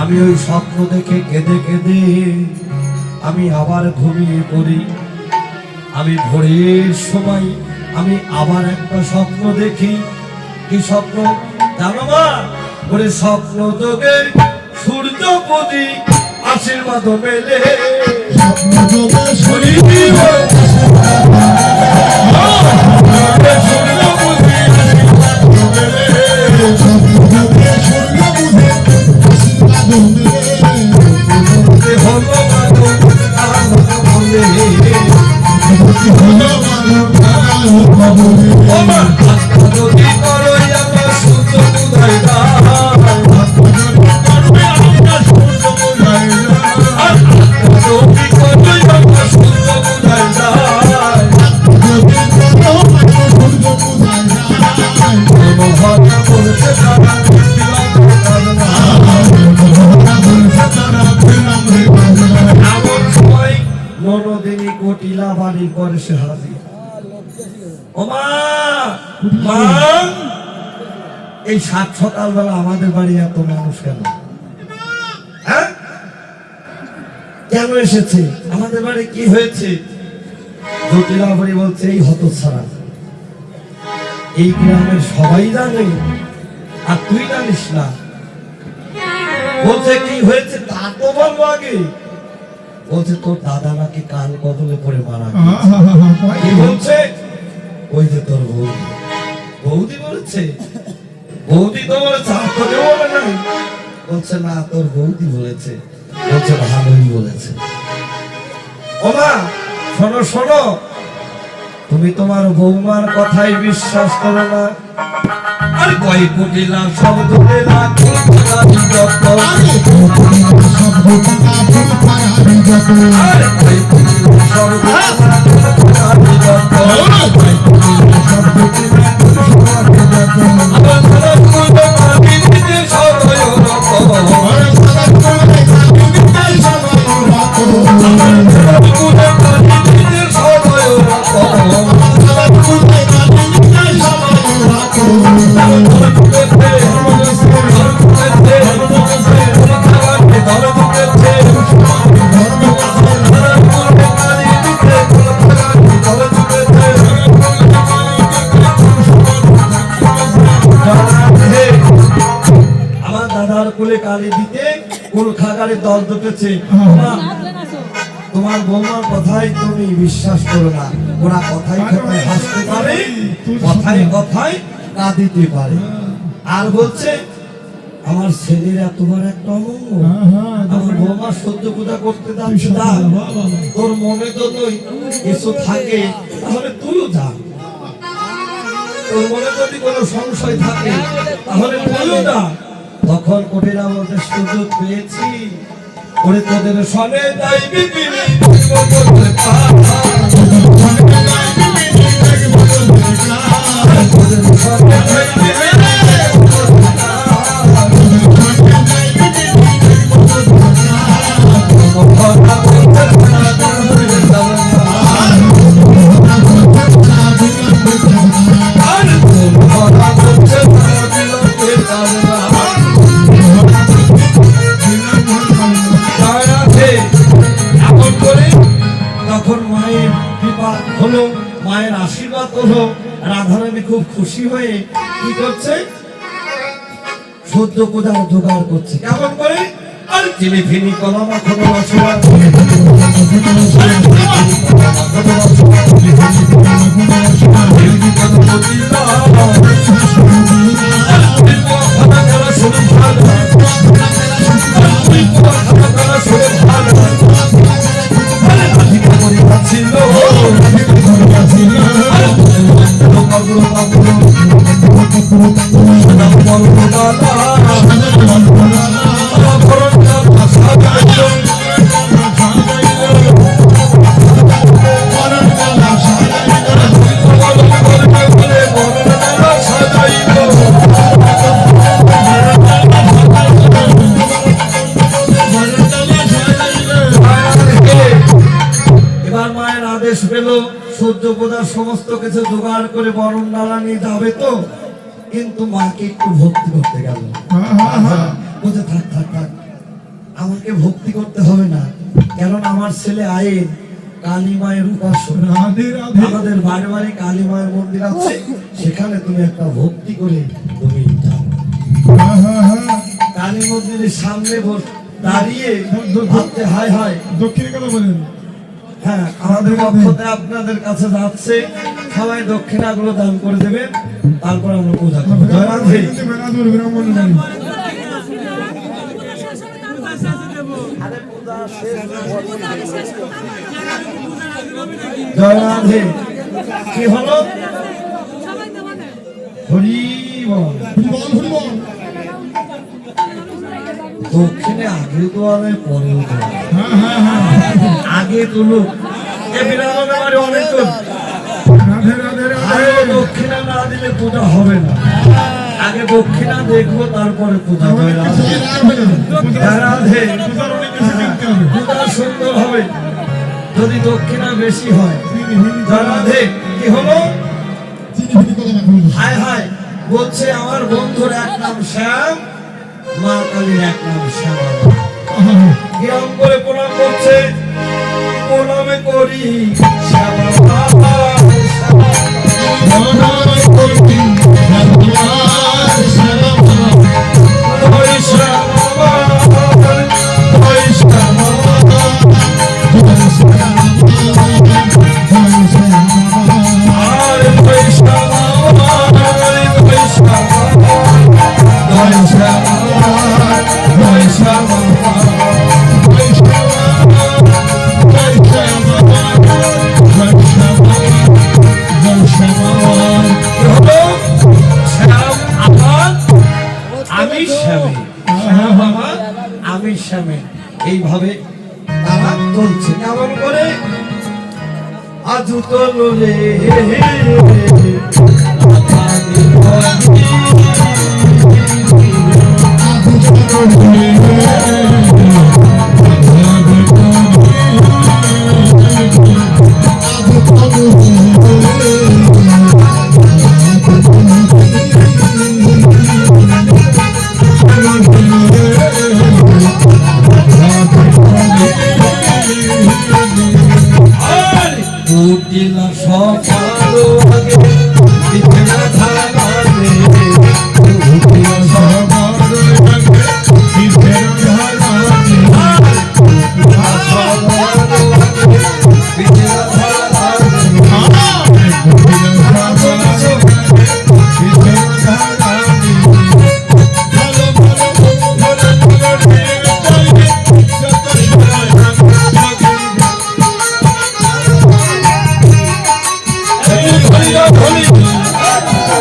আমি ওই স্বপ্ন দেখে কেঁদে কেঁদে আমি আবার ঘুমিয়ে পড়ি। আমি ভোরের সময় আমি আবার একটা স্বপ্ন দেখি। কি স্বপ্ন জানো মা? ওরে স্বপ্ন যোগে সূর্যপতি আশীর্বাদ মেলে, স্বপ্ন যোগে সূর্যপতি এই সাত সকালবেলা আমাদের বাড়ি এত মানুষ কেন? হ্যাঁ, কেন এসেছে, আমাদের বাড়ি কি হয়েছে? জটিলাভরি বলছে, এই হতচ্ছাড়া এই গ্রামের সবাই জানে আর তুই জানিস না। বলছে কি হয়েছে তা তো বলবো আগে। বলছে তোর দাদা নাকি কাল কদলে পড়ে মারা গেছে। কি বলছে? ওই যে তোর বৌদি। বৌদি বলেছে? বৌদি তো বলেছে, আর তো কেউ বলে নাই। বলছে না, তোর বৌদি বলেছে। বলছে ভালোই বলেছে। ও মা শোনো শোনো, তুমি তোমার বৌমার কথাই বিশ্বাস করো না। আর কয় কোটি লাখ শব্দ লাখ আর কয় কোটি লাখ শব্দ দল দুটেছে। তোমার বৌমার কথাই তুমি বিশ্বাস করো না। ওরা কথাই কথায় হাসতে পারে, কথায় কথায় কাঁদিতে পারে। আর বলছে আমার ছেলের এত বড় একটা অমঙ্গল, আমার বৌমা সহ্য পূজা করতে যাচ্ছে না। তোর মনে তো নই কিছু থাকে তাহলে তুইও যা। তোর মনে যদি কোনো সংশয় থাকে তাহলে তুইও যা। তখন কোটিরা বলতে সুযোগ পেয়েছি, ওরে তোদের সঙ্গে যাই বিপিনি হলো, মায়ের আশীর্বাদ হলো। রাধারানী খুব খুশি হয়ে কি করছে, সহ্য পূজার জোগাড় করছে। কেমন করে? আর চিনি ফিনি কলা মাখনো মশলা সহ্য পূজার সমস্ত কিছু জোগাড় করে বরণ ডালা নিয়ে যাবে তো, কিন্তু মাকে একটু ভক্তি করতে গেল। বলছে থাক থাক থাক, আমাকে ভক্তি করতে হবে না, কারণ আমার ছেলে আয়ের কালী মায়ের উপাসক। আমাদের বাড়ি বাড়ি কালী মায়ের মন্দির আছে, সেখানে তুমি একটা ভক্তি করে তুমি যাও। কালী মন্দিরের সামনে দাঁড়িয়ে ভাবতে হায় হায়। দক্ষিণে কথা বলেন। হ্যাঁ, আমাদের পক্ষতে আপনাদের কাছে যাচ্ছে, সবাই দক্ষিণাগুলো দান করে দেবেন, তারপর আমরা পূজা করবো। জয় রাধে। জয় রাধে। কি হলো? হরি বল। দক্ষিণে আগে তো আমি পরে আগে তুলুক অনেক দক্ষিণা না দিলে পূজা হবে না। আগে দক্ষিণা দেখবো তারপরে পূজা। পূজা সুন্দর হবে যদি দক্ষিণা বেশি হয়। রাধে। কি হলো? হায় হায় বলছে আমার বন্ধুর এক নাম শ্যাম, মা কালীর এক নাম শ্যামা। কিরম করে প্রণাম করছে, প্রণামে করি শ্যামা বাবা, শ্যামা বাবা। ওই শ্যামা বাবা, ওই শ্যামা বাবা, আর ওই শ্যামা বাবা, ওই শ্যামা বাবা, ওই শ্যামা বাবা, ওই শ্যামা বাবা। আমি স্বামী, বাবা আমি স্বামী, এইভাবে তারা চলছে। কেমন করে আজু তলো রে কুটিলা সকাল আগে বিছনা ধারে, কুটিলা সকাল আগে বিছনা ধারে, কুটিলা সকাল আগে বিছনা ধারে, কুটিলা সকাল আগে বিছনা ধারে। ভালো ভালো ভালো ভালো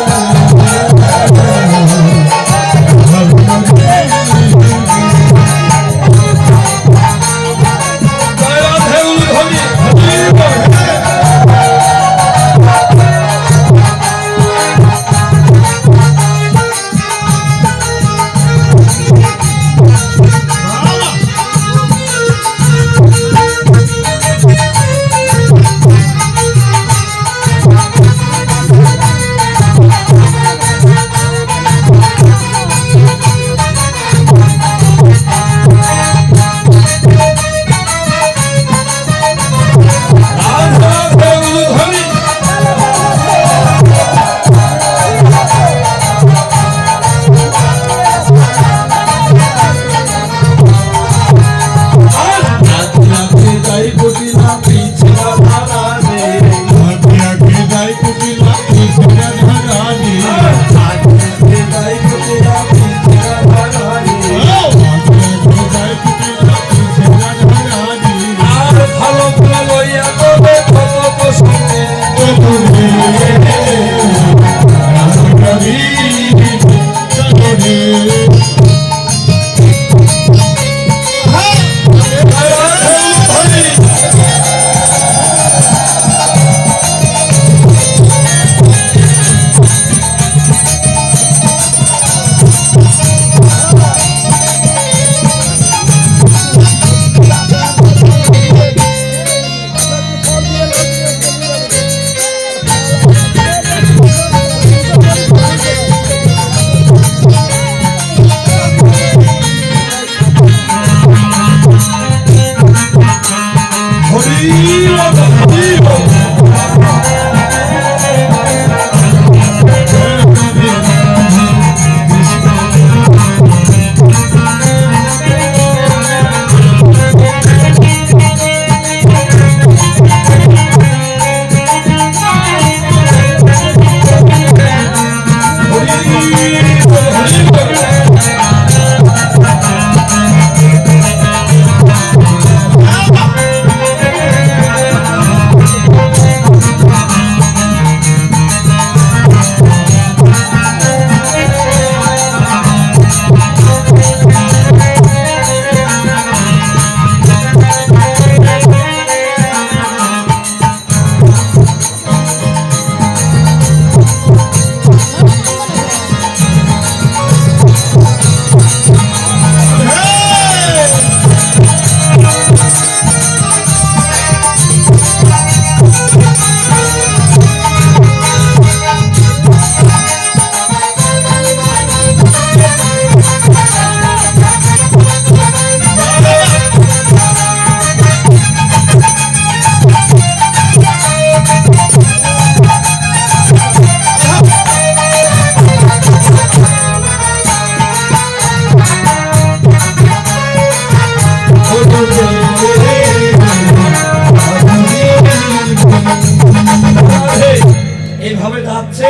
যাচ্ছে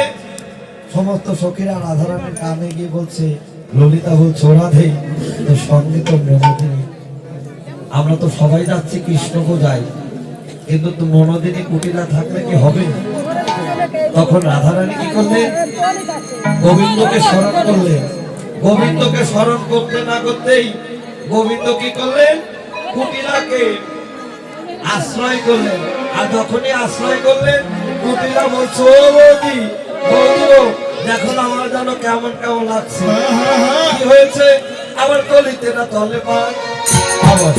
সমস্ত সখীরা রাধারানীর কানে গিয়ে বলছে, ললিতা বলছে ও রাধে তো সঙ্গে তো মনোদিনী, আমরা তো সবাই যাচ্ছি কৃষ্ণকে যাই, কিন্তু তো মনোদিনী কুটিলা থাকলে কি হবে? তখন রাধারানী কি করলেন? গোবিন্দকে স্মরণ করলেন। গোবিন্দকে স্মরণ করতে না করতেই গোবিন্দ কি করলেন? কুটিলাকে আশ্রয় করলেন। আর যখনই আশ্রয় করলেন, কুটিলা বলছে ও বৌদি, বৌদি গো, দেখো না আমার যেন কেমন কেমন লাগছে। কি হয়েছে? আমার কলিতে না তলে পায়, আবার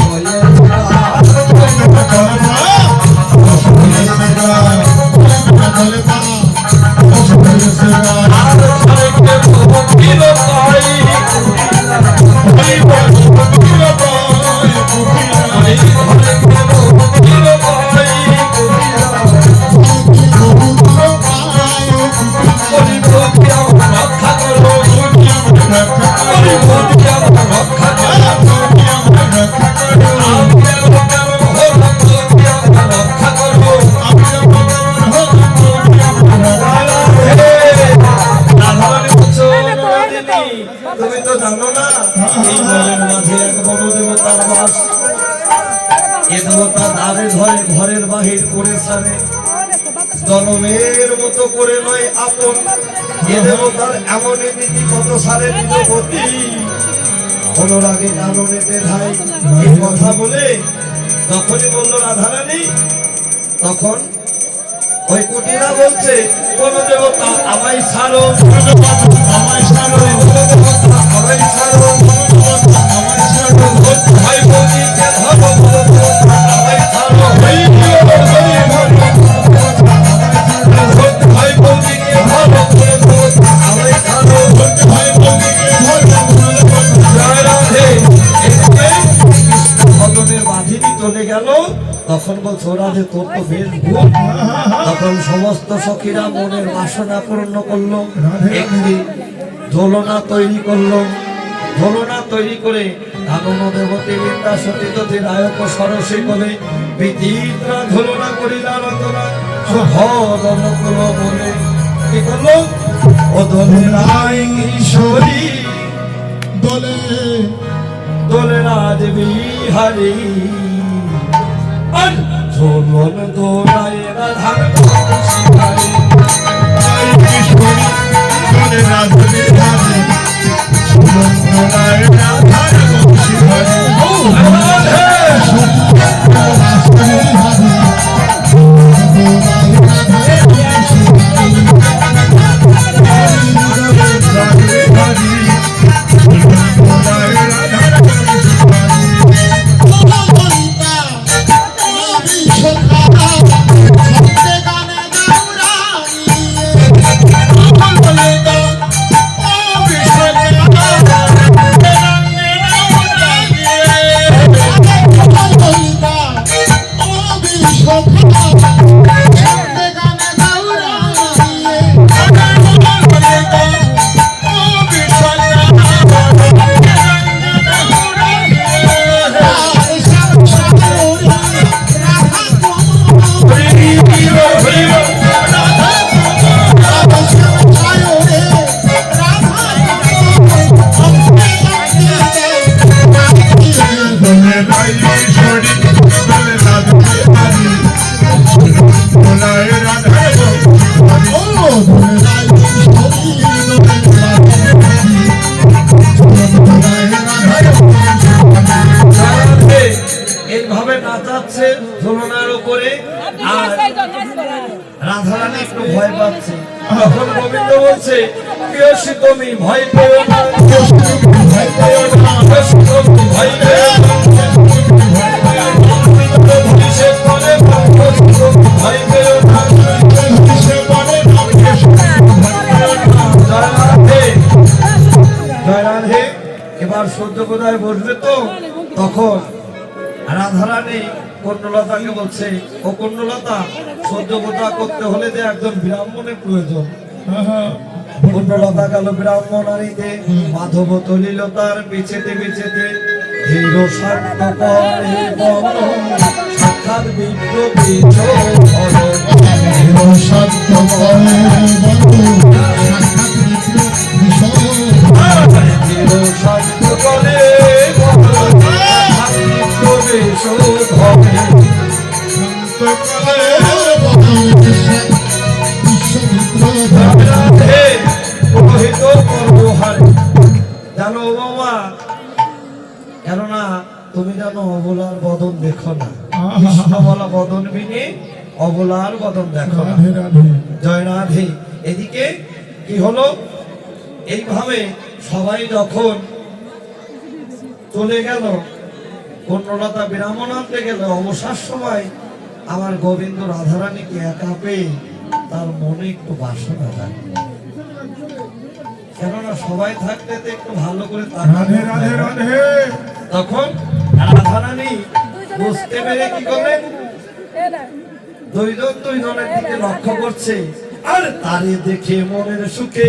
তুমি তো জানো না এই ঘরের মাঝে এক বড় দেবতার বাস। এ দেবতা দ্বারে ধরে ঘরের বাহির করে সারে, জনমের মতো করে নয় আপন। এ দেবতার এমন নীতি কত সারে নিজপতি, অনুরাগে কাননেতে ধাই। এই কথা বলে তখনই বলল রাধারানী, তখন ওই কুটিরা বলছে কোন দেবতা আমায় ছাড়ো, আমায় ছাড়ো, আমায় ছাড়ো, আমায় ছাড়ো, ভাই বৌদিকে ধরো, আমায় ছাড়ো, ভাই বৌদিকে ধরো, আমায় ছাড়ো, ভাই বৌদিকে ধরো। জয় রাধে। এইভাবে কৃষ্ণ ভজনের বাঁধিনি চলে গেল। তখন বলছো রাধে তোর তো বেশ ভুল। তখন সমস্ত সখীরা মনের বাসনা পূর্ণ করলো, একটি ঝোলনা তৈরি করলো। ঝোলনা তৈরি করে কানন দেবতী বৃন্দা সতীতী নায়ক সরসী বলে বিচিত্রা ঝোলনা করিলা রচনা শুভরণকুল বলে কি করলো? ও দোলে রায় কিশোরী, দোলে দোলে রাজ বিহারী, ঝোলন দোলায় রাধার শিখারে, কিশোরী দোলে রাধে রাধে, সুন্দরায় রাধার বংশী ধরে, রাধে। রাধে রাধে, সুন্দরায় রাধার বংশী ধরে, রাধে রাধে, সুন্দরায় রাধার বংশী এইভাবে নাচাচ্ছে ঝোলনার উপরে। আর রাধারানী একটু ভয় পাচ্ছে। তখন গোবিন্দ বলছে প্রিয়সী তুমি ভয় পেও না, ভয় পেও না, ভয় পেও না, সে বলে ভয় পেও না, সে বলে জয় রাধে, জয় রাধে। এবার সহ্য কোথায় বসবে তো? তখন রাধারানী কর্ণলতাকে বলছে ও কর্ণলতা, সহ্য কোথা করতে হলে যে একজন ব্রাহ্মণের প্রয়োজন। কর্ণলতা গেল ব্রাহ্মণ আনিতে, মাধব তলিল তার পিছেতে পিছেতে, ধীর শান্ত করে বল সাক্ষাৎ সাক্ষাৎ বিপ্লবী শান্ত করে শোধ হবে প্রহিত করবহারে জানো বাবা, কেননা তুমি জানো অবলার বদন দেখো না, কৃষ্ণ বলা বদন বিনে অবলার বদন দেখো না। জয় রাধে। এদিকে কি হলো, এইভাবে সবাই যখন চলে গেল, কন্যলতা বিরামন আনতে গেল, অবসর সময় আমার গোবিন্দ রাধারানীকে একা পেয়ে তার মনে একটু বাসনা জাগে, কেননা সবাই থাকতে তো একটু ভালো করে তখন রাধারানী বুঝতে পেরে কি করলেন, দুইজনের দিকে লক্ষ্য করছে, আর তারে দেখে মনের সুখে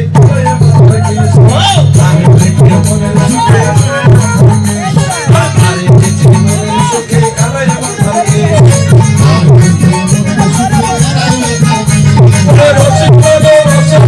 তারে দেখে মনের সুখে তারে দেখে মনের সুখে কালাই আমার থাকে রসিক বলো রসিক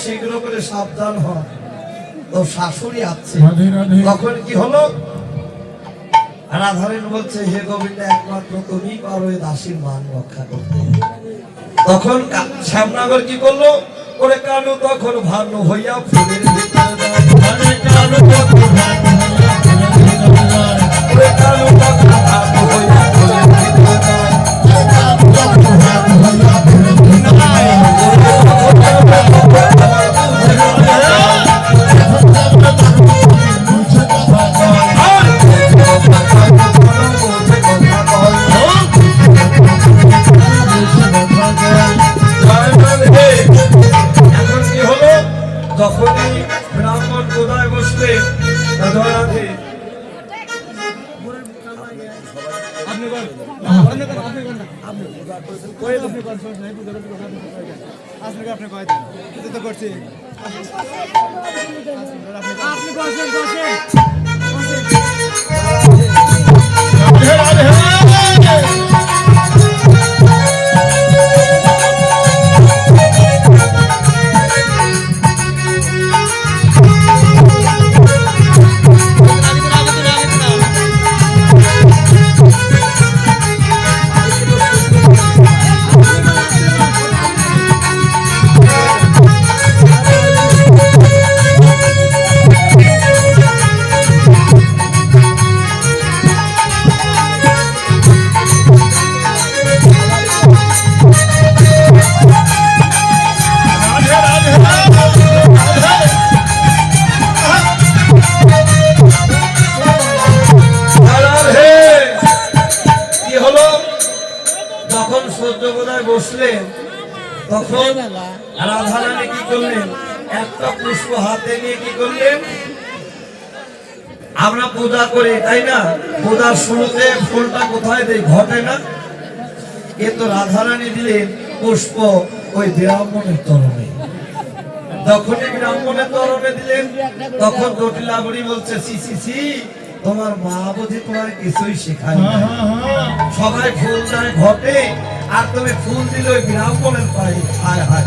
শীঘ্র করে সাবধান হয়, তো শাশুড়ি আছে। তখন কি হলো, রাধারানী বলছে, হে গোবিন্দ, একমাত্র তুমি পারো এই দাসীর মান রক্ষা করতে। তখন শ্যামনগর কি করলো, ওরে কানু তখন ভানু হইয়া ফুলের ভিতরে ওরে কানু তখন ভানু হইয়া ফুলের ভিতরে যখনই ব্রাহ্মণ কোথায় বসলে বসলেন, তখন রাধারানী কি করলেন, একটা পুষ্প হাতে নিয়ে কি করলেন, আমরা পূজা করি তাই না, পূজার শুরুতে ফুলটা কোথায় দেই, ঘটে না, কিন্তু রাধারানী দিলেন পুষ্প ওই ব্রাহ্মণের তরণে। যখনই ব্রাহ্মণের তরণে দিলেন, তখন জটিলা বুড়ি বলছে, সি সি সি, তোমার মা বুঝি তোমার কিছুই শেখায় না, সবাই ফুল দেয় ঘটে, আর তুমি ফুল দিলে ওই ব্রাহ্মণের পায়ে। হায় হায়।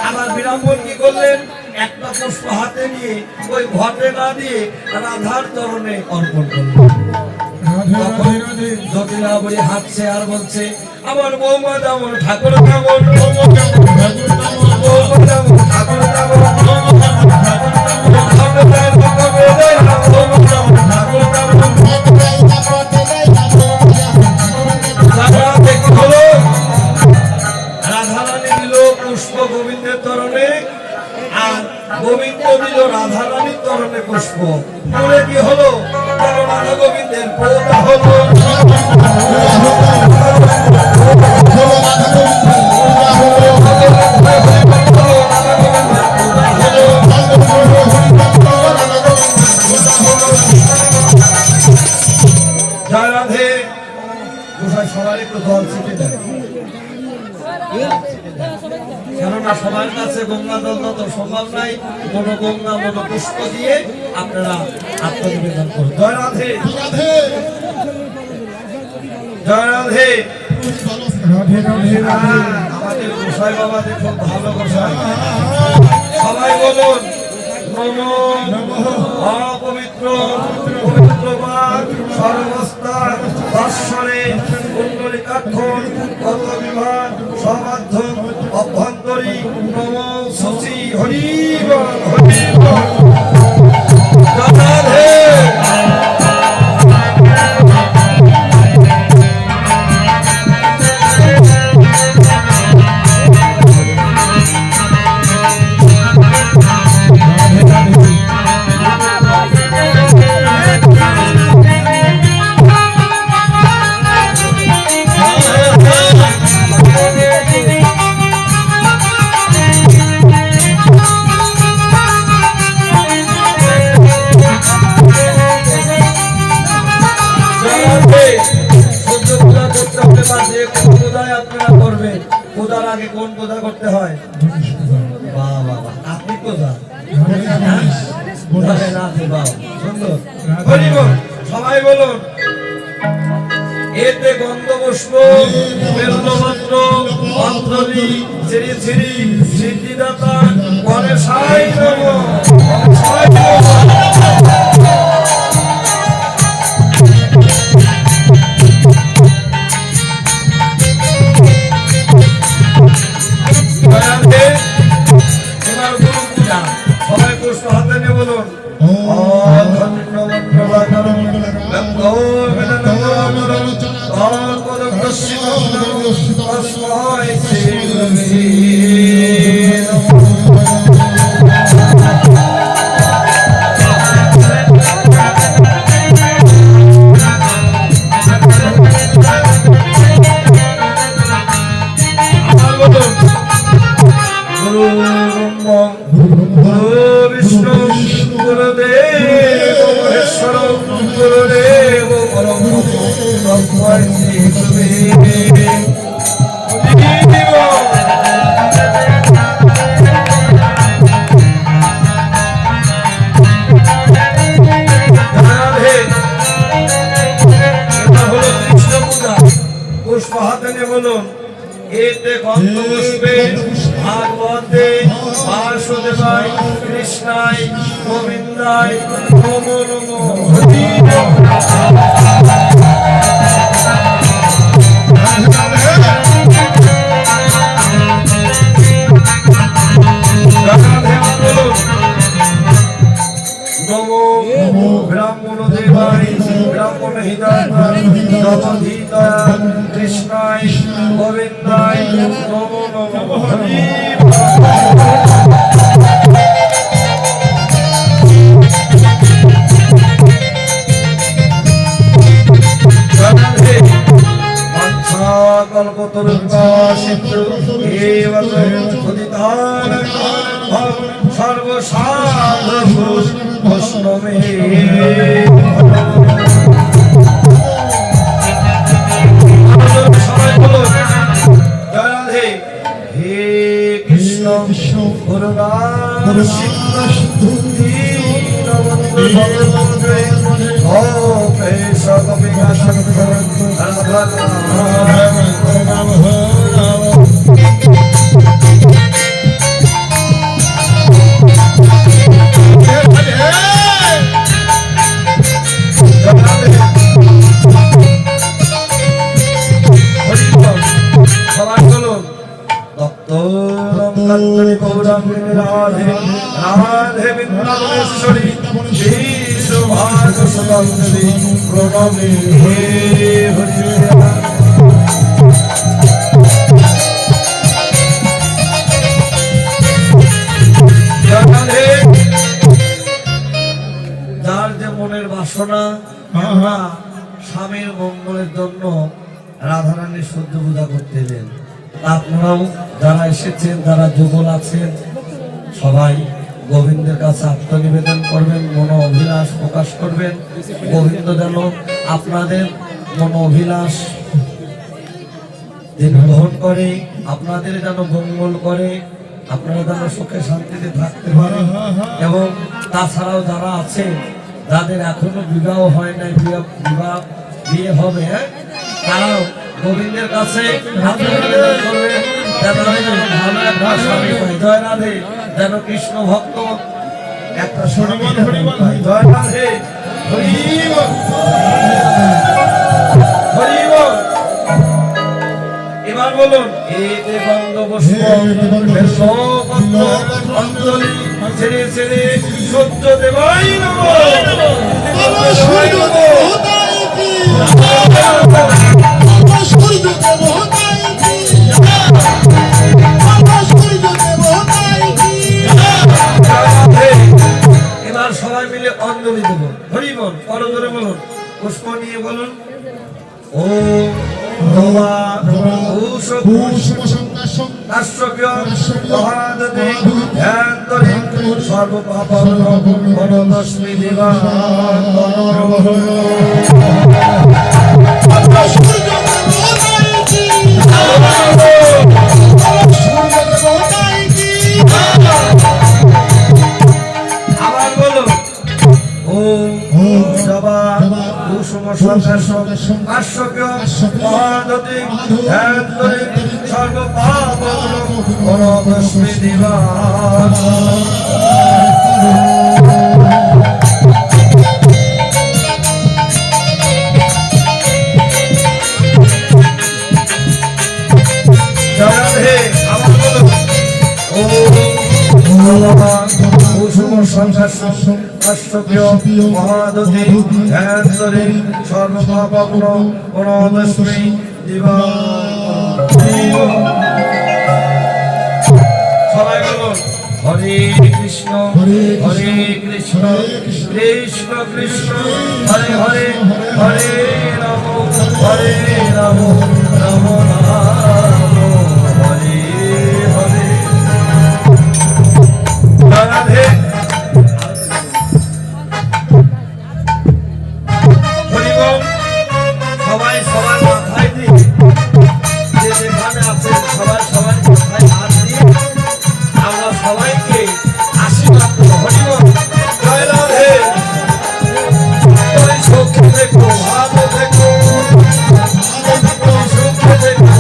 আবার ব্রাহ্মণ কি করলেন, একটা পুষ্প হাতে নিয়ে ওই ঘটে না দিয়ে রাধার চরণে অর্পণ করলেন। জটিলা বুড়ি হাঁটছে আর বলছে, আমার বৌমা যেমন ঠাকুর তেমন, বৌমা যেমন ঠাকুর তেমন, রাধারানী দিল পুষ্প গোবিন্দের চরণে, আর গোবিন্দ দিল রাধা বলে কি হলো রাধা গোবিন্দের পৌঁছা হলো জয় রাধে গোসাই সবার একটু জল ছিটে দেয় কেননা সবার কাছে গঙ্গা জল তো সম্ভব নাই কোন গঙ্গা মনো পুষ্প দিয়ে আপনারা আত্মনিবেদন করুন জয় রাধে জয় রাধে আমাদের গোসাই বাবা খুব ভালো গোসাই সবাই বলুন অপবিত্র পবিত্রবাদ সর্বস্থান দর্শনে কুণ্ডলিকাক্ষণ কত বিভাগ সমাধ্যম অভ্যন্তরী নম শশী হরি বল হরি বল রাধে পূজার আগে কোন পূজা করতে হয় আপনি পূজা সুন্দর সবাই বলুন এতে গন্ধ পুষ্প বেলপত্র অঞ্জলি ছিরি ছিরি সিদ্ধিদাতা গণেশায় নমঃ গণেশায় সবাই পুষ্প হাতে নিয়ে বলুন পুষ্প হাতে নিয়ে বলুন এতে গন্ধ পুষ্পে ভাগবতে বাসুদেবায় কৃষ্ণায় গোবিন্দায় নমো নমো হরি নমো ব্রাহ্মণ দেবায় ব্রাহ্মণ হৃদয় কৃষ্ণায় গোবিন্দায় নমো নমো হরি সর্বসাধু বৈষ্ণবে সবাই বলুন জয় রাধে হে কৃষ্ণ করুণা সিন্ধু রাধে রাধে বৃন্দাবনেশ্বরী শ্রী সুভাষ সুগন্ধি প্রণমে হে হরি বাসনা, কেননা স্বামীর মঙ্গলের জন্য রাধারানীর সহ্য পূজা করতে এলেন। আপনারাও যারা এসেছেন, যারা যুগল আছেন, সবাই গোবিন্দের কাছে আত্মনিবেদন করবেন, মন অভিলাষ প্রকাশ করবেন। গোবিন্দ যেন আপনাদের মন অভিলাষ তিনি গ্রহণ করে, আপনাদের যেন মঙ্গল করে, আপনারা যেন সুখে শান্তিতে থাকতে পারেন। এবং তাছাড়াও যারা আছে, যাদের এখনো বিবাহ হয় নাই, বিয়ে হবে, তারাও গোবিন্দের কাছে আত্মনিবেদন করবেন, যেন ভালো একটা স্বামী পায়। জয় রাধে। যেন কৃষ্ণ ভক্ত একটা স্বামী পায়। জয় রাধে। হরি বল, হরি বল। এবার বলুন, এই যে গন্ধপুষ্প বেশপত্র অঞ্জলি ছেড়ে ছেড়ে সত্য দেবাই নমঃ। এবার সবাই মিলে অঞ্জলি দেব। হরি বল, বড় করে বলুন, পুষ্প নিয়ে বলুন। ও সর্বপাপস্মি দেবা আবার বলুন। সবাই বলুন, হরে কৃষ্ণ হরে কৃষ্ণ কৃষ্ণ কৃষ্ণ হরে হরে, হরে রাম রাম রাম রাম হরে হরে। রাধে। হরিবল। সবাই সবার মাথায় দিয়ে, যে যেখানে আছেন সবাই সবার মাথায় হাত দিয়ে আমরা সবাইকে আশীর্বাদ করব। হরিবল। জয় রাধে। সুখে দেখো, ভালো দেখো, সুখে দেখো,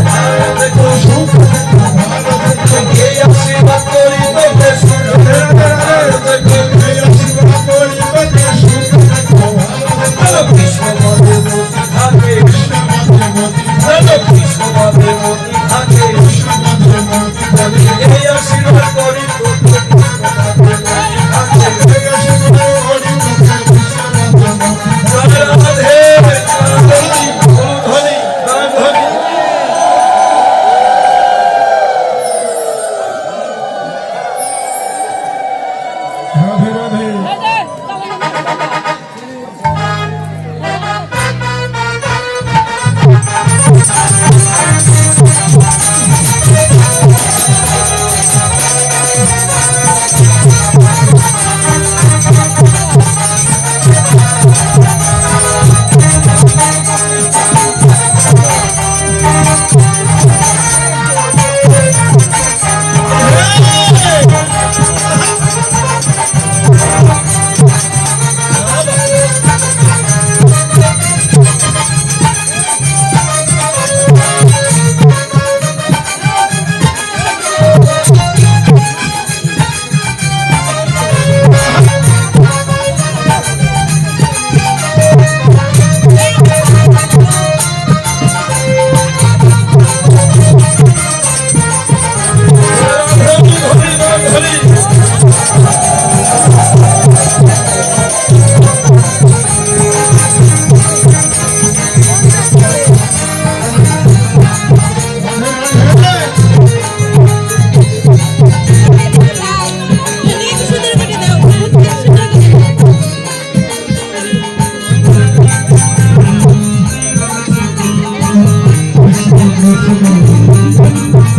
কৃষ্ণ